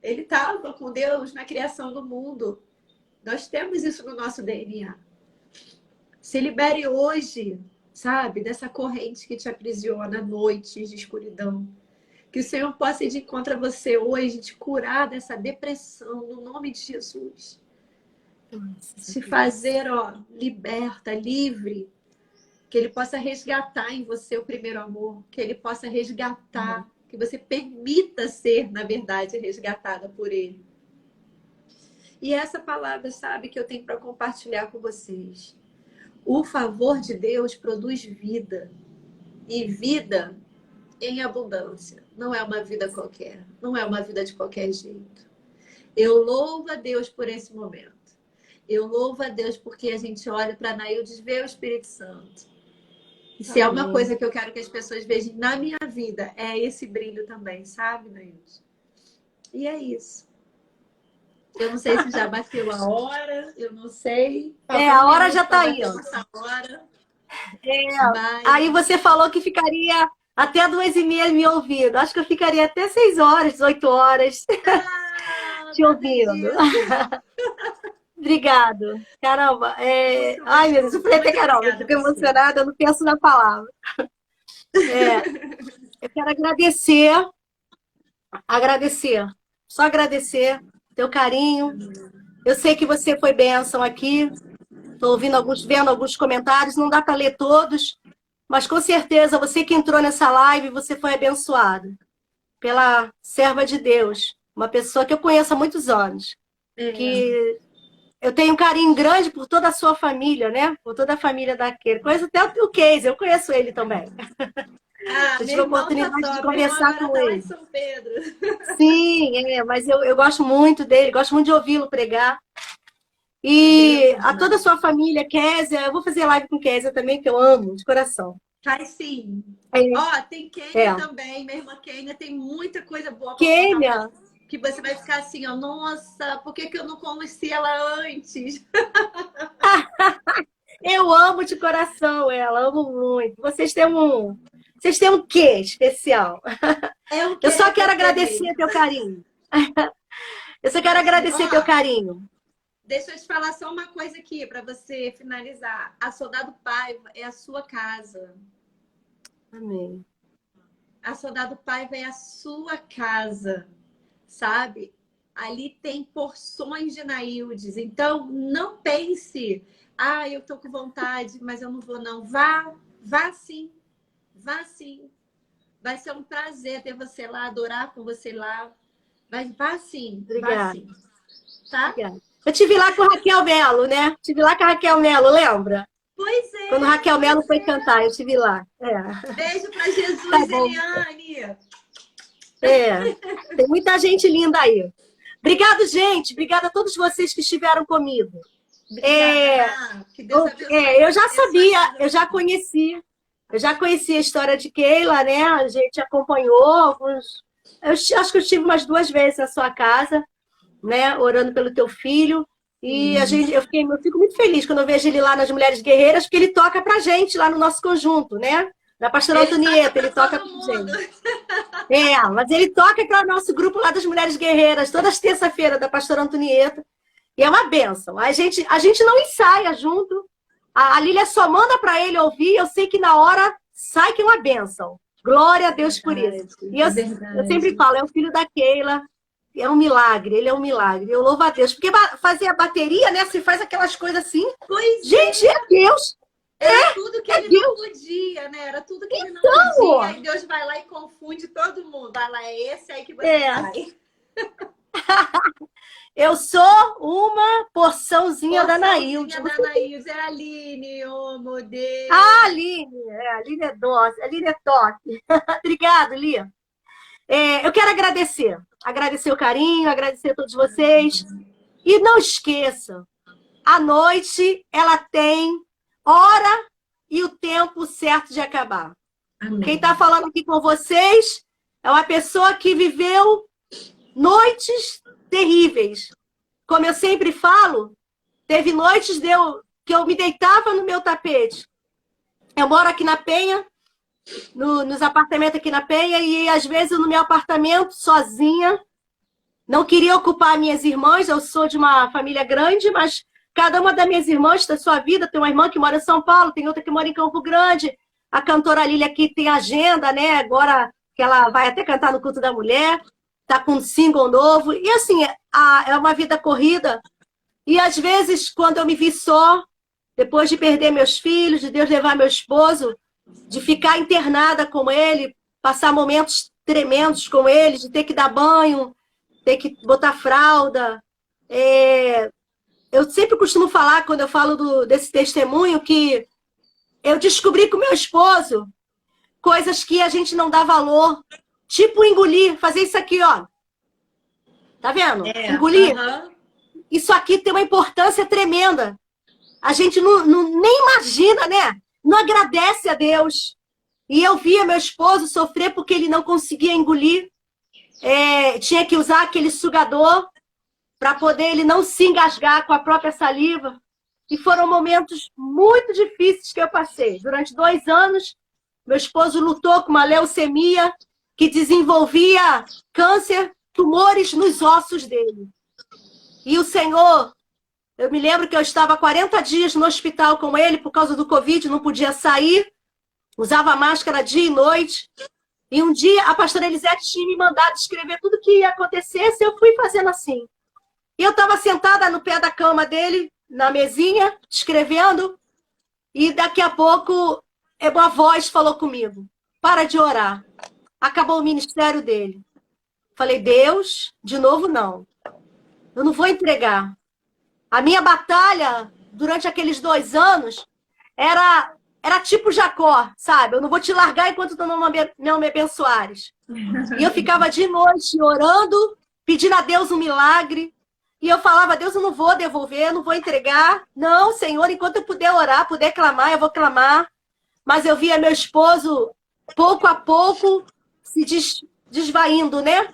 Ele estava com Deus na criação do mundo. Nós temos isso no nosso DNA. Se libere hoje, sabe, dessa corrente que te aprisiona noites de escuridão. Que o Senhor possa ir de encontro a você hoje, te curar dessa depressão, no nome de Jesus. Te fazer, liberta, livre. Que Ele possa resgatar em você o primeiro amor. Que Ele possa resgatar. Que você permita ser, na verdade, resgatada por Ele. E essa palavra, sabe, que eu tenho para compartilhar com vocês. O favor de Deus produz vida. E vida em abundância. Não é uma vida qualquer. Não é uma vida de qualquer jeito. Eu louvo a Deus por esse momento. Eu louvo a Deus porque a gente olha para Anaildes e vê o Espírito Santo. E se é uma coisa que eu quero que as pessoas vejam na minha vida, é esse brilho também, sabe, Anaildes? E é isso. Eu não sei se já bateu a hora, eu não sei. A hora já está aí. Mas... Aí você falou que ficaria até 2h30 me ouvindo. Acho que eu ficaria até 6 horas, 18 horas te ouvindo. Obrigado. Caramba. Ai, meu Deus, eu falei até Carol, eu fico emocionada, eu não penso na palavra. Eu quero agradecer, só agradecer teu carinho. Eu sei que você foi bênção aqui. Estou vendo alguns comentários, não dá para ler todos, mas com certeza você que entrou nessa live, você foi abençoado pela serva de Deus, uma pessoa que eu conheço há muitos anos, que eu tenho um carinho grande por toda a sua família, né? Por toda a família daquele. Conheço até o Casey, eu conheço ele também. Eu tive a oportunidade de conversar com ele. São Pedro. Sim, mas eu gosto muito dele, gosto muito de ouvi-lo pregar. E a toda a sua família, Kézia, eu vou fazer live com Kézia também, que eu amo, de coração. Faz sim. Tem Kênia também, minha irmã Kênia, tem muita coisa boa pra Kênia! Que você vai ficar assim, nossa, por que eu não conheci ela antes? Eu eu amo de coração ela, amo muito. Vocês têm um quê especial? É o Eu só quero que agradecer teu carinho. Eu só quero agradecer teu carinho. Deixa eu te falar só uma coisa aqui para você finalizar. A Soldado Paiva é a sua casa. Amém. A Soldado Paiva é a sua casa, sabe? Ali tem porções de Naildes. Então, não pense, eu tô com vontade, mas eu não vou não. Vá sim. Vá sim. Vai ser um prazer ter você lá, adorar com você lá. Vá sim. Obrigada. Vá sim. Tá? Obrigada. Eu estive lá com a Raquel Melo, né? Estive lá com a Raquel Melo, lembra? Pois é. Quando a Raquel Melo foi cantar, eu estive lá. Beijo para Jesus, tá bom. Eliane. Tem muita gente linda aí. Obrigado, gente. Obrigada a todos vocês que estiveram comigo. Que Deus abençoe. Eu já sabia, eu já conhecia a história de Keila, né? A gente acompanhou alguns. Eu acho que eu estive umas 2 vezes na sua casa, né? Orando pelo teu filho. E eu fico muito feliz quando eu vejo ele lá nas Mulheres Guerreiras, porque ele toca pra gente lá no nosso conjunto, né? Da pastora Antonieta, ele toca pra gente. Mas ele toca para o nosso grupo lá das Mulheres Guerreiras, todas as terça-feira da pastora Antonieta. E é uma bênção. A gente não ensaia junto. A Lília só manda para ele ouvir. Eu sei que na hora sai que é uma bênção. Glória a Deus por isso. E eu sempre falo, é o filho da Keila. É um milagre, ele é um milagre. Eu louvo a Deus. Porque fazer a bateria, né? Se faz aquelas coisas assim. Gente, é Deus. Era tudo que ele não podia, né? Era tudo que ele não podia. Aí Deus vai lá e confunde todo mundo. Vai lá, é esse aí que você vai. Eu sou uma porçãozinha da Nailde. É a Aline, oh meu Deus. A Aline é doce, a Aline é top. Obrigada, Lia. Eu quero agradecer o carinho, agradecer a todos vocês. E não esqueçam, à noite ela tem hora e o tempo certo de acabar. Amém. Quem está falando aqui com vocês é uma pessoa que viveu noites terríveis. Como eu sempre falo, teve noites que eu me deitava no meu tapete. Eu moro aqui na Penha, nos apartamentos aqui na Penha, e às vezes eu no meu apartamento, sozinha, não queria ocupar minhas irmãs. Eu sou de uma família grande, mas cada uma das minhas irmãs da sua vida, tem uma irmã que mora em São Paulo, tem outra que mora em Campo Grande. A cantora Lília aqui tem agenda, né? Agora que ela vai até cantar no Culto da Mulher, tá com um single novo. E assim, é uma vida corrida. E às vezes, quando eu me vi só, depois de perder meus filhos, de Deus levar meu esposo, de ficar internada com ele, passar momentos tremendos com ele, de ter que dar banho, ter que botar fralda. Eu sempre costumo falar, quando eu falo desse testemunho, que eu descobri com meu esposo coisas que a gente não dá valor. Tipo engolir, fazer isso aqui, ó. Tá vendo? Engolir. Isso aqui tem uma importância tremenda. A gente nem imagina, né? Não agradece a Deus. E eu via meu esposo sofrer porque ele não conseguia engolir. Tinha que usar aquele sugador para poder ele não se engasgar com a própria saliva. E foram momentos muito difíceis que eu passei. Durante 2 anos, meu esposo lutou com uma leucemia que desenvolvia câncer, tumores nos ossos dele. E o Senhor, eu me lembro que eu estava 40 dias no hospital com ele por causa do Covid, não podia sair, usava máscara dia e noite. E um dia a pastora Elisete tinha me mandado escrever tudo que ia acontecer, se eu fui fazendo assim. E eu estava sentada no pé da cama dele, na mesinha, escrevendo, e daqui a pouco uma voz falou comigo: para de orar. Acabou o ministério dele. Falei: Deus, de novo não. Eu não vou entregar. A minha batalha, durante aqueles 2 anos, era tipo Jacó, sabe? Eu não vou te largar enquanto tu não me abençoares. E eu ficava de noite orando, pedindo a Deus um milagre. E eu falava: Deus, eu não vou devolver, não vou entregar. Não, Senhor, enquanto eu puder orar, puder clamar, eu vou clamar. Mas eu via meu esposo, pouco a pouco, se desvaindo, né?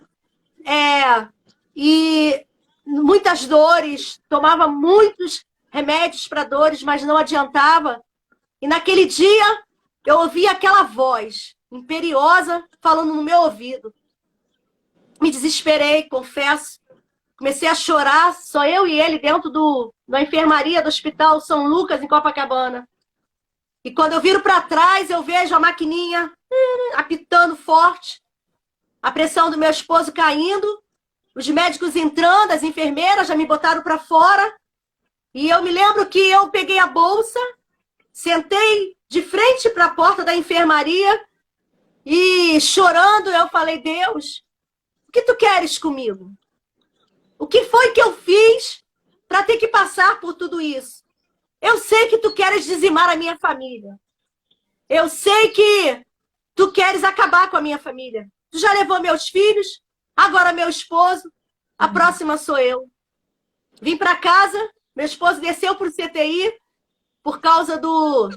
E muitas dores, tomava muitos remédios para dores, mas não adiantava. E naquele dia, eu ouvi aquela voz imperiosa falando no meu ouvido. Me desesperei, confesso. Comecei a chorar, só eu e ele dentro da enfermaria do Hospital São Lucas, em Copacabana. E quando eu viro para trás, eu vejo a maquininha apitando forte, a pressão do meu esposo caindo, os médicos entrando, as enfermeiras já me botaram para fora. E eu me lembro que eu peguei a bolsa, sentei de frente para a porta da enfermaria e, chorando, eu falei: Deus, o que tu queres comigo? O que foi que eu fiz para ter que passar por tudo isso? Eu sei que tu queres dizimar a minha família. Eu sei que tu queres acabar com a minha família. Tu já levou meus filhos, agora meu esposo, a próxima sou eu. Vim para casa, meu esposo desceu para o CTI, por causa do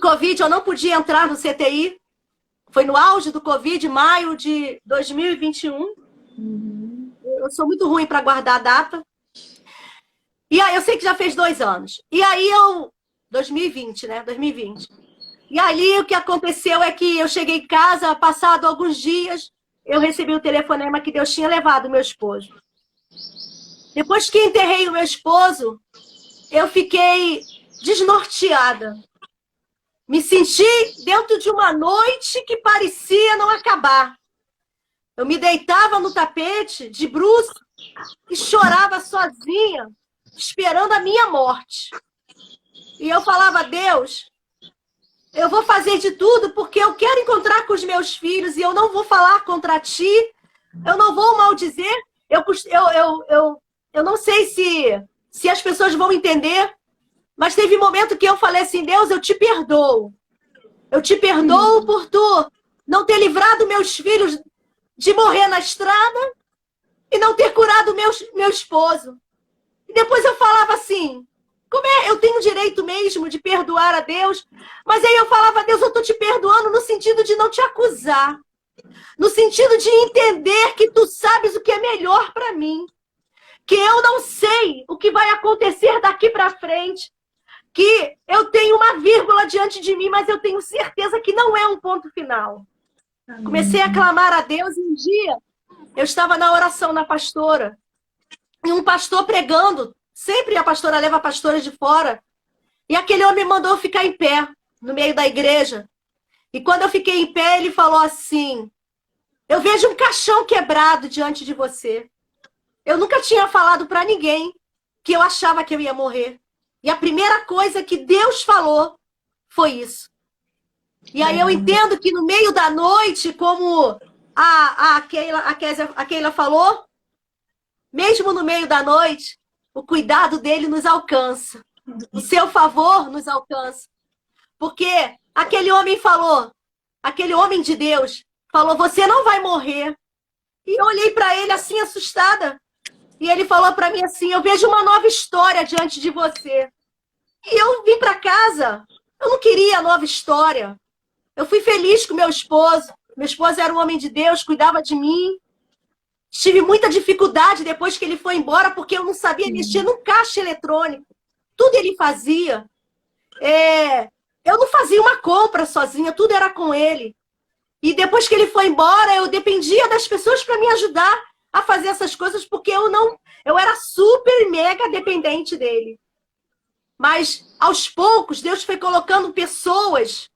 Covid, eu não podia entrar no CTI. Foi no auge do Covid, maio de 2021. Eu sou muito ruim para guardar a data. E aí, eu sei que já fez 2 anos. E aí 2020, né? 2020. E ali o que aconteceu é que eu cheguei em casa, passado alguns dias, eu recebi o telefonema que Deus tinha levado o meu esposo. Depois que enterrei o meu esposo, eu fiquei desnorteada. Me senti dentro de uma noite que parecia não acabar. Eu me deitava no tapete, de bruços, e chorava sozinha, esperando a minha morte. E eu falava: Deus, eu vou fazer de tudo porque eu quero encontrar com os meus filhos e eu não vou falar contra ti, eu não vou maldizer. Eu não sei se as pessoas vão entender, mas teve um momento que eu falei assim: Deus, eu te perdoo. Eu te perdoo por tu não ter livrado meus filhos de morrer na estrada e não ter curado meu esposo. E depois eu falava assim: como é? Eu tenho direito mesmo de perdoar a Deus? Mas aí eu falava: Deus, eu estou te perdoando no sentido de não te acusar. No sentido de entender que tu sabes o que é melhor para mim. Que eu não sei o que vai acontecer daqui para frente. Que eu tenho uma vírgula diante de mim, mas eu tenho certeza que não é um ponto final. Amém. Comecei a clamar a Deus e um dia eu estava na oração na pastora. E um pastor pregando. Sempre a pastora leva pastores de fora. E aquele homem mandou eu ficar em pé, no meio da igreja. E quando eu fiquei em pé, ele falou assim: eu vejo um caixão quebrado diante de você. Eu nunca tinha falado para ninguém que eu achava que eu ia morrer. E a primeira coisa que Deus falou foi isso. E aí eu entendo que no meio da noite, como a Keila falou, mesmo no meio da noite, o cuidado dele nos alcança. O seu favor nos alcança. Porque aquele homem falou, aquele homem de Deus falou: você não vai morrer. E eu olhei para ele assim, assustada. E ele falou para mim assim: eu vejo uma nova história diante de você. E eu vim para casa. Eu não queria nova história. Eu fui feliz com meu esposo. Meu esposo era um homem de Deus, cuidava de mim. Tive muita dificuldade depois que ele foi embora, porque eu não sabia mexer num caixa eletrônico. Tudo ele fazia. Eu não fazia uma compra sozinha, tudo era com ele. E depois que ele foi embora, eu dependia das pessoas para me ajudar a fazer essas coisas, porque eu era super mega dependente dele. Mas aos poucos Deus foi colocando pessoas,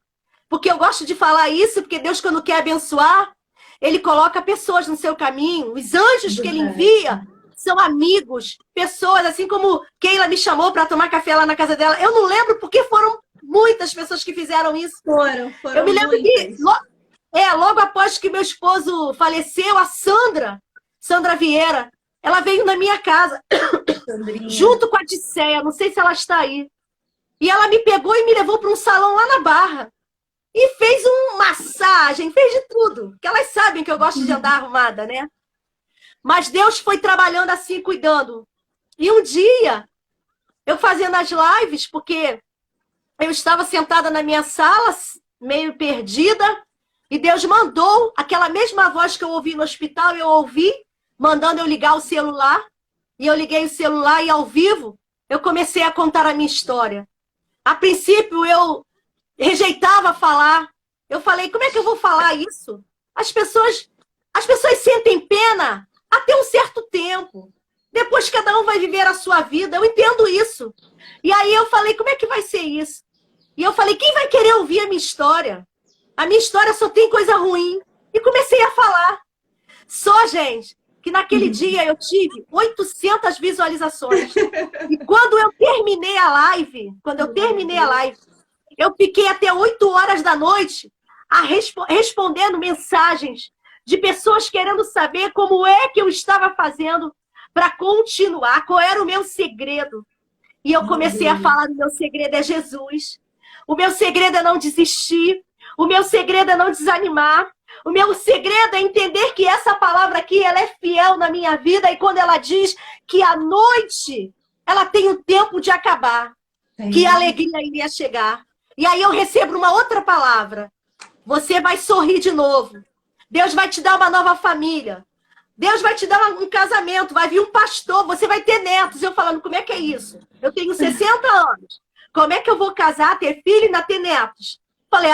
porque eu gosto de falar isso, porque Deus, quando quer abençoar, ele coloca pessoas no seu caminho. Os anjos que ele envia são amigos, pessoas, assim como Keila me chamou para tomar café lá na casa dela. Eu não lembro porque foram muitas pessoas que fizeram isso. Foram eu me lembro muitas. Que logo após que meu esposo faleceu, a Sandra Vieira, ela veio na minha casa, junto com a Dicéia, não sei se ela está aí. E ela me pegou e me levou para um salão lá na Barra. E fez uma massagem, fez de tudo. Porque elas sabem que eu gosto de andar arrumada, né? Mas Deus foi trabalhando assim, cuidando. E um dia, eu fazendo as lives, porque eu estava sentada na minha sala, meio perdida, e Deus mandou aquela mesma voz que eu ouvi no hospital, eu ouvi, mandando eu ligar o celular. E eu liguei o celular e ao vivo, eu comecei a contar a minha história. A princípio, eu rejeitava falar. Eu falei, como é que eu vou falar isso? As pessoas sentem pena até um certo tempo. Depois cada um vai viver a sua vida. Eu entendo isso. E aí eu falei, como é que vai ser isso? E eu falei, quem vai querer ouvir a minha história? A minha história só tem coisa ruim. E comecei a falar. Só, gente, que naquele dia eu tive 800 visualizações. E quando eu terminei a live, eu fiquei até 8 horas da noite respondendo mensagens de pessoas querendo saber como é que eu estava fazendo para continuar, qual era o meu segredo. E eu comecei a falar, o meu segredo é Jesus. O meu segredo é não desistir. O meu segredo é não desanimar. O meu segredo é entender que essa palavra aqui, ela é fiel na minha vida. E quando ela diz que a noite, ela tem o tempo de acabar. Que a alegria iria chegar. E aí eu recebo uma outra palavra. Você vai sorrir de novo. Deus vai te dar uma nova família. Deus vai te dar um casamento. Vai vir um pastor. Você vai ter netos. Eu falando, como é que é isso? Eu tenho 60 anos. Como é que eu vou casar, ter filho e ainda ter netos? Falei,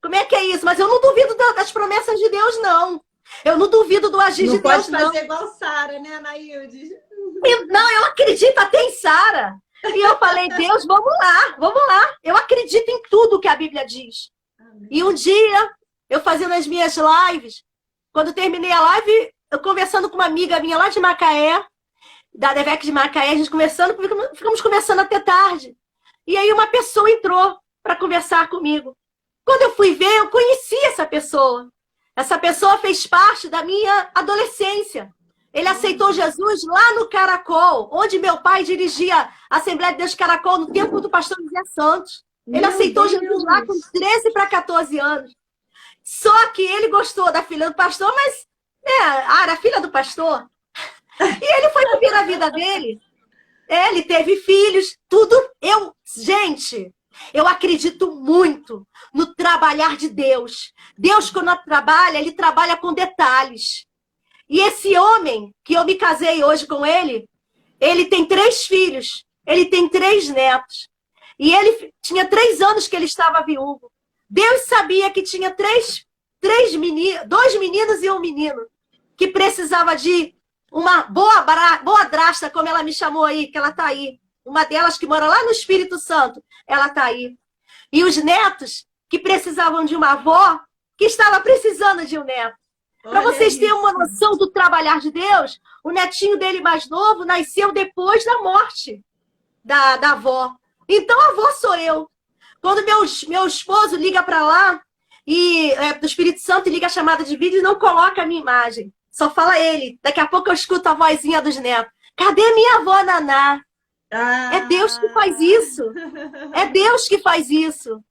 como é que é isso? Mas eu não duvido das promessas de Deus, não. Eu não duvido do agir de Deus, não. Não pode fazer igual Sara, né, Anaílde? Não, eu acredito até em Sara. E eu falei, Deus, vamos lá. Eu acredito em tudo que a Bíblia diz. Amém. E um dia, eu fazendo as minhas lives, quando terminei a live, eu conversando com uma amiga minha lá de Macaé, da Devec de Macaé, a gente conversando, ficamos conversando até tarde. E aí uma pessoa entrou para conversar comigo. Quando eu fui ver, eu conheci essa pessoa. Essa pessoa fez parte da minha adolescência. Ele aceitou Jesus lá no Caracol, onde meu pai dirigia a Assembleia de Deus Caracol, no tempo do pastor José Santos. Ele aceitou Jesus lá com 13 para 14 anos. Só que ele gostou da filha do pastor, mas era filha do pastor. E ele foi viver a vida dele. Ele teve filhos, tudo. Gente, eu acredito muito no trabalhar de Deus. Deus, quando trabalha, ele trabalha com detalhes. E esse homem, que eu me casei hoje com ele tem 3 filhos, ele tem 3 netos. E ele tinha 3 anos que ele estava viúvo. Deus sabia que tinha 2 meninos e um menino, que precisava de uma boa drasta, como ela me chamou aí, que ela está aí. Uma delas que mora lá no Espírito Santo, ela está aí. E os netos, que precisavam de uma avó, que estava precisando de um neto. Para vocês terem uma noção do trabalhar de Deus, o netinho dele mais novo nasceu depois da morte da avó. Então a avó sou eu. Quando meu esposo liga para lá, e do Espírito Santo, e liga a chamada de vídeo e não coloca a minha imagem. Só fala ele. Daqui a pouco eu escuto a vozinha dos netos. Cadê minha avó Naná? É Deus que faz isso. É Deus que faz isso.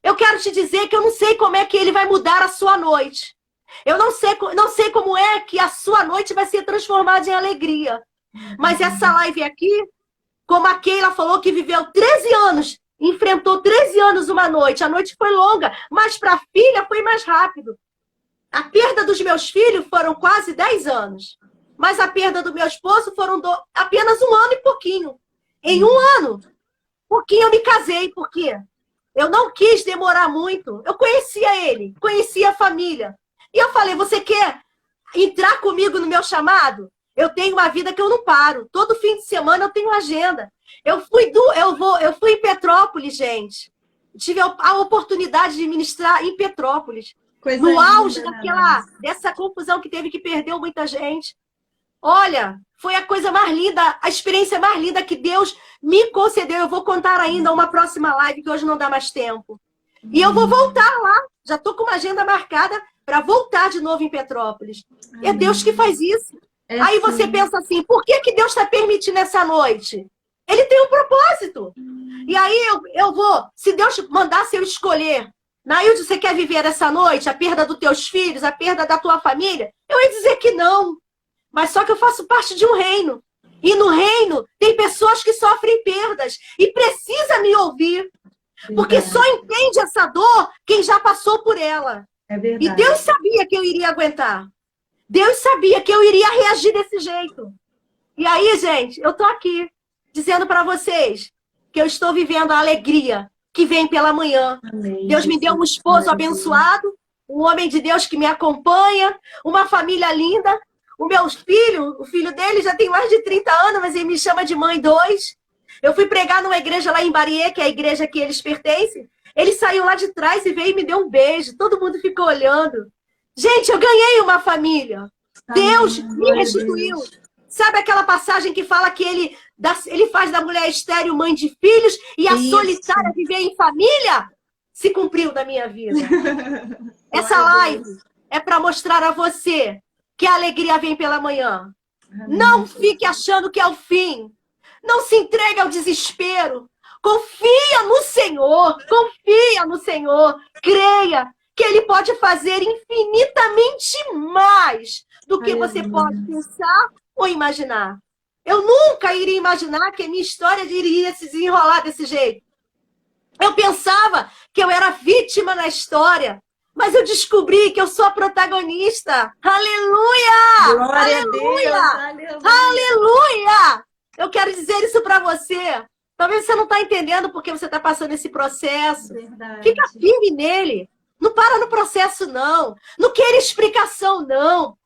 Eu quero te dizer que eu não sei como é que ele vai mudar a sua noite. Eu não sei como é que a sua noite vai ser transformada em alegria. Mas essa live aqui, como a Keila falou que viveu 13 anos, enfrentou 13 anos uma noite. A noite foi longa, mas para a filha foi mais rápido. A perda dos meus filhos foram quase 10 anos. Mas a perda do meu esposo foram apenas 1 ano e pouquinho. Em 1 ano, pouquinho eu me casei. Por quê? Eu não quis demorar muito. Eu conhecia ele, conhecia a família. E eu falei, você quer entrar comigo no meu chamado? Eu tenho uma vida que eu não paro. Todo fim de semana eu tenho agenda. Eu fui em Petrópolis, gente. Tive a oportunidade de ministrar em Petrópolis. Coisa no auge linda, dessa confusão que teve, que perdeu muita gente. Olha, foi a coisa mais linda, a experiência mais linda que Deus me concedeu. Eu vou contar ainda uma próxima live, que hoje não dá mais tempo. E eu vou voltar lá. Já estou com uma agenda marcada para voltar de novo em Petrópolis. É Deus que faz isso. Aí você pensa assim, por que Deus está permitindo essa noite? Ele tem um propósito. E aí eu vou, se Deus mandasse eu escolher, Nailde, você quer viver essa noite, a perda dos teus filhos, a perda da tua família? Eu ia dizer que não. Mas só que eu faço parte de um reino. E no reino tem pessoas que sofrem perdas e precisa me ouvir. Porque só entende essa dor quem já passou por ela. É verdade. E Deus sabia que eu iria aguentar. Deus sabia que eu iria reagir desse jeito. E aí, gente, eu tô aqui, dizendo para vocês que eu estou vivendo a alegria que vem pela manhã. Amém, Deus me deu um esposo abençoado, um homem de Deus que me acompanha, uma família linda. O meu filho, o filho dele já tem mais de 30 anos, mas ele me chama de mãe 2. Eu fui pregar numa igreja lá em Bariê, que é a igreja que eles pertencem. Ele saiu lá de trás e veio e me deu um beijo. Todo mundo ficou olhando. Gente, eu ganhei uma família. Deus me restituiu. Sabe aquela passagem que fala que ele faz da mulher estéril mãe de filhos e a solitária viver em família? Se cumpriu na minha vida. Essa live é para mostrar a você que a alegria vem pela manhã. Não fique achando que é o fim. Não se entregue ao desespero. Confia no Senhor. Confia no Senhor. Creia que Ele pode fazer infinitamente mais do que você pode pensar ou imaginar. Eu nunca iria imaginar que a minha história iria se desenrolar desse jeito. Eu pensava que eu era vítima na história, mas eu descobri que eu sou a protagonista. Aleluia! Glória Aleluia! a Deus! Aleluia! Eu quero dizer isso para você. Talvez você não está entendendo porque você está passando esse processo. Verdade. Fica firme nele. Não para no processo, não. Não queira explicação, não.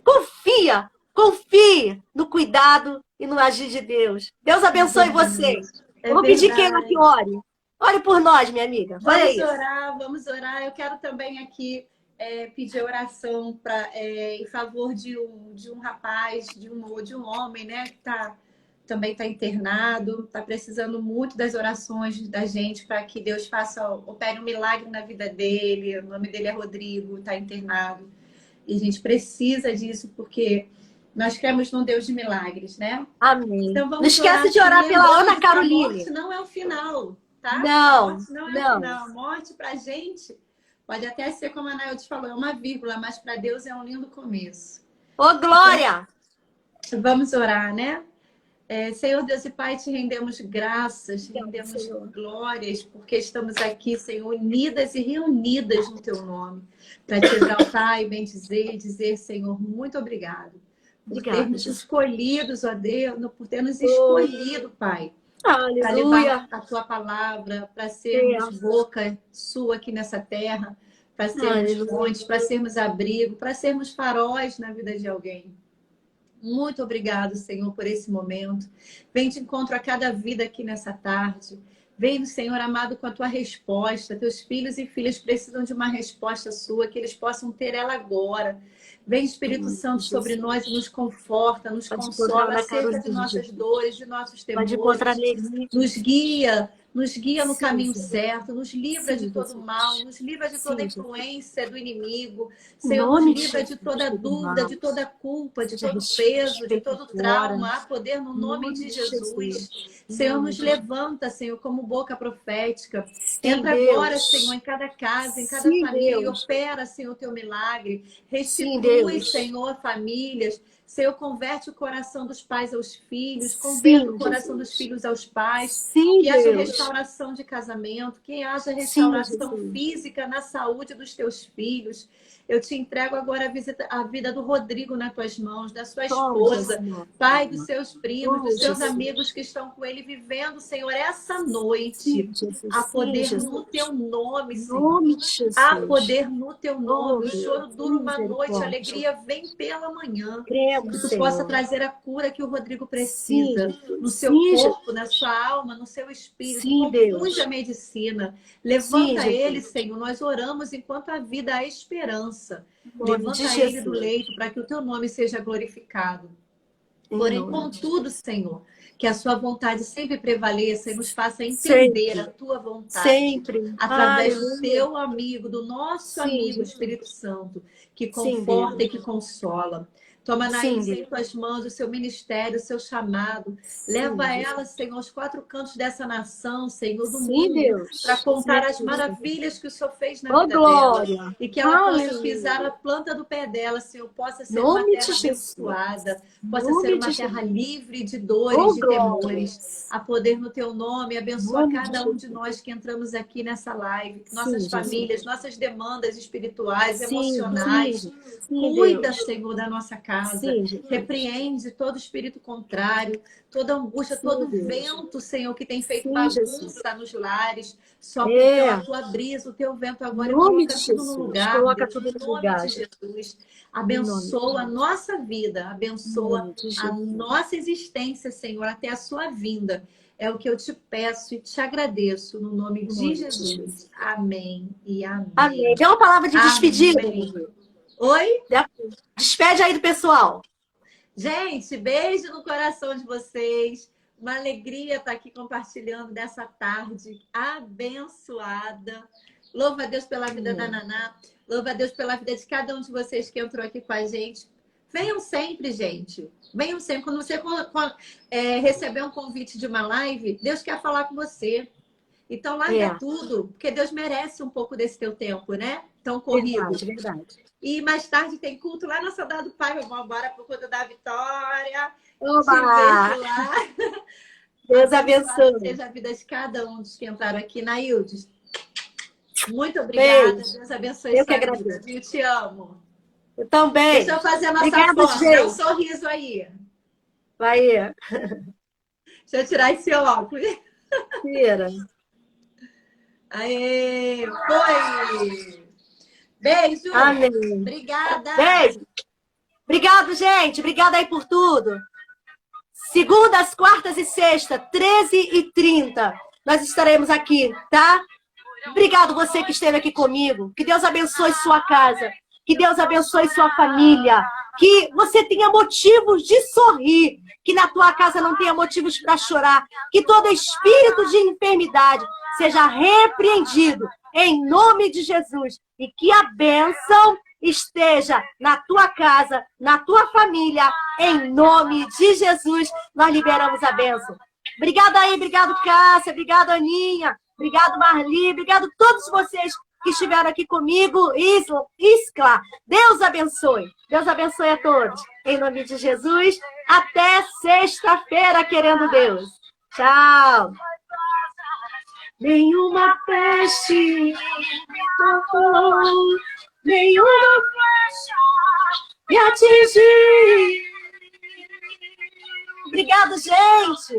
Confia. Confie no cuidado e no agir de Deus. Deus abençoe vocês. Eu vou pedir Keila que ore. Ore por nós, minha amiga. Vamos orar. Eu quero também aqui pedir oração em favor de um rapaz, de um homem, né, que também está internado, está precisando muito das orações da gente para que Deus opere um milagre na vida dele. O nome dele é Rodrigo, está internado. E a gente precisa disso porque nós cremos num Deus de milagres, né? Amém. Então, não esquece de orar pela Ana Caroline. A morte não é o final, tá? Não, a morte não é o final. A morte pra gente pode até ser, como a Nailde falou, é uma vírgula, mas para Deus é um lindo começo. Ô, Glória! Então, vamos orar, né? Senhor Deus e Pai, te rendemos graças, rendemos glórias, porque estamos aqui, Senhor, unidas e reunidas no Teu nome, para te exaltar e bendizer e dizer, Senhor, muito obrigado. Por termos escolhidos, ó Deus, por ter nos escolhido, Pai, para levar a Tua palavra, para sermos boca Sua aqui nessa terra, para sermos fontes, para sermos abrigo, para sermos faróis na vida de alguém. Muito obrigado, Senhor, por esse momento. Vem de encontro a cada vida aqui nessa tarde. Vem, Senhor amado, com a Tua resposta. Teus filhos e filhas precisam de uma resposta Sua, que eles possam ter ela agora. Vem, Espírito Santo, sobre nós e nos conforta, nos consola acerca de nossas dores, de nossos temores. Nos guia no caminho certo, nos livra de todo mal, nos livra de toda influência do inimigo. Senhor, nos livra de toda dúvida, de toda culpa, de todo peso, de todo trauma. Há poder no nome de Jesus. Senhor, nos levanta, Senhor, como boca profética. Entra agora, Senhor, em cada casa, em cada família. E opera, Senhor, o Teu milagre. Restitui, Senhor, famílias. Senhor, converte o coração dos pais aos filhos, converte o coração dos filhos aos pais, que haja restauração de casamento, que haja restauração física na saúde dos teus filhos. Eu te entrego agora a vida do Rodrigo nas tuas mãos, da sua esposa, Pai, dos seus primos, dos seus amigos que estão com ele vivendo, Senhor, essa noite. Há poder no teu nome, Senhor. Há poder no teu nome. O choro dura uma noite, a alegria vem pela manhã. Que tu possa trazer a cura que o Rodrigo precisa no seu corpo, na sua alma, no seu espírito. Conduz a medicina. Levanta ele, Senhor. Nós oramos enquanto a vida há esperança. Levanta ele do leito para que o teu nome seja glorificado. Porém, contudo, Senhor, que a sua vontade sempre prevaleça e nos faça entender a tua vontade. Através do teu amigo, do nosso amigo Espírito Santo, que conforta e que consola. Toma em tuas mãos o seu ministério, o seu chamado. Leva ela, Senhor, aos quatro cantos dessa nação, Senhor, do mundo, para contar as maravilhas que o Senhor fez na vida dela. E que ela possa pisar a planta do pé dela, Senhor, possa ser uma terra abençoada, possa ser uma terra livre de dores, de temores. A poder no teu nome, abençoa cada um de nós que entramos aqui nessa live, nossas famílias, nossas demandas espirituais, emocionais. Cuida, Senhor, da nossa casa. casa. Sim, Jesus. Repreende todo espírito contrário, toda angústia, Sim, todo Deus. vento, Senhor, que tem feito Sim, Jesus. bagunça nos lares. Sopra a tua brisa, o teu vento Em agora e nome coloca de tudo no Jesus. lugar, Coloca Deus, tudo em no nome lugar, de Jesus. Jesus. Em nome de Abençoa a Jesus. nossa vida, Em abençoa nome de a Jesus. nossa existência, Senhor, até a sua vinda. É o que eu te peço e te agradeço no nome Em de nome de Jesus. Jesus. Amém e amém. Amém. Dê uma palavra de despedida. Amém. Oi? Despede aí do pessoal. Gente, beijo no coração de vocês. Uma alegria estar aqui compartilhando dessa tarde abençoada. Louva a Deus pela vida da Naná. Louva a Deus pela vida de cada um de vocês que entrou aqui com a gente. Venham sempre, gente. Venham sempre. Quando você receber um convite de uma live, Deus quer falar com você. Então, larga tudo, porque Deus merece um pouco desse teu tempo, né? Tão corrido. Verdade, verdade. E mais tarde tem culto lá na Saudade do Pai. Vamos embora pro culto da Vitória. Oba! Te vejo lá. Deus abençoe. Seja a vida de cada um dos que entraram aqui. Naildes, muito obrigada. Beijo. Deus abençoe Eu que sua vida. agradeço. Eu te amo. Eu também. Deixa eu fazer a nossa Obrigada, foto. gente. Dá um sorriso aí. Vai. Deixa eu tirar esse óculos. Tira. Aê! Foi! Beijo! Amém. Obrigada! Beijo. Obrigado, gente. Obrigada aí por tudo. Segundas, quartas e sexta, 13h30. Nós estaremos aqui, tá? Obrigado você que esteve aqui comigo. Que Deus abençoe sua casa. Que Deus abençoe sua família. Que você tenha motivos de sorrir. Que na tua casa não tenha motivos para chorar. Que todo espírito de enfermidade seja repreendido em nome de Jesus. E que a bênção esteja na tua casa, na tua família, em nome de Jesus. Nós liberamos a bênção. Obrigada aí, obrigado Cássia, obrigado Aninha, obrigado Marli, obrigado a todos vocês que estiveram aqui comigo. Iscla, Deus abençoe. Deus abençoe a todos. Em nome de Jesus, até sexta-feira, querendo Deus. Tchau. Nenhuma peste me tocou, nenhuma flecha me atingiu. Obrigado, gente.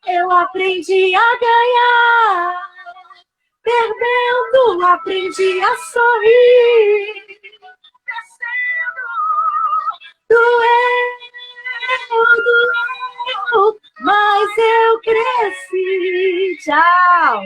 Eu aprendi a ganhar, perdendo, aprendi a sorrir. Doeu, mas eu cresci. Tchau.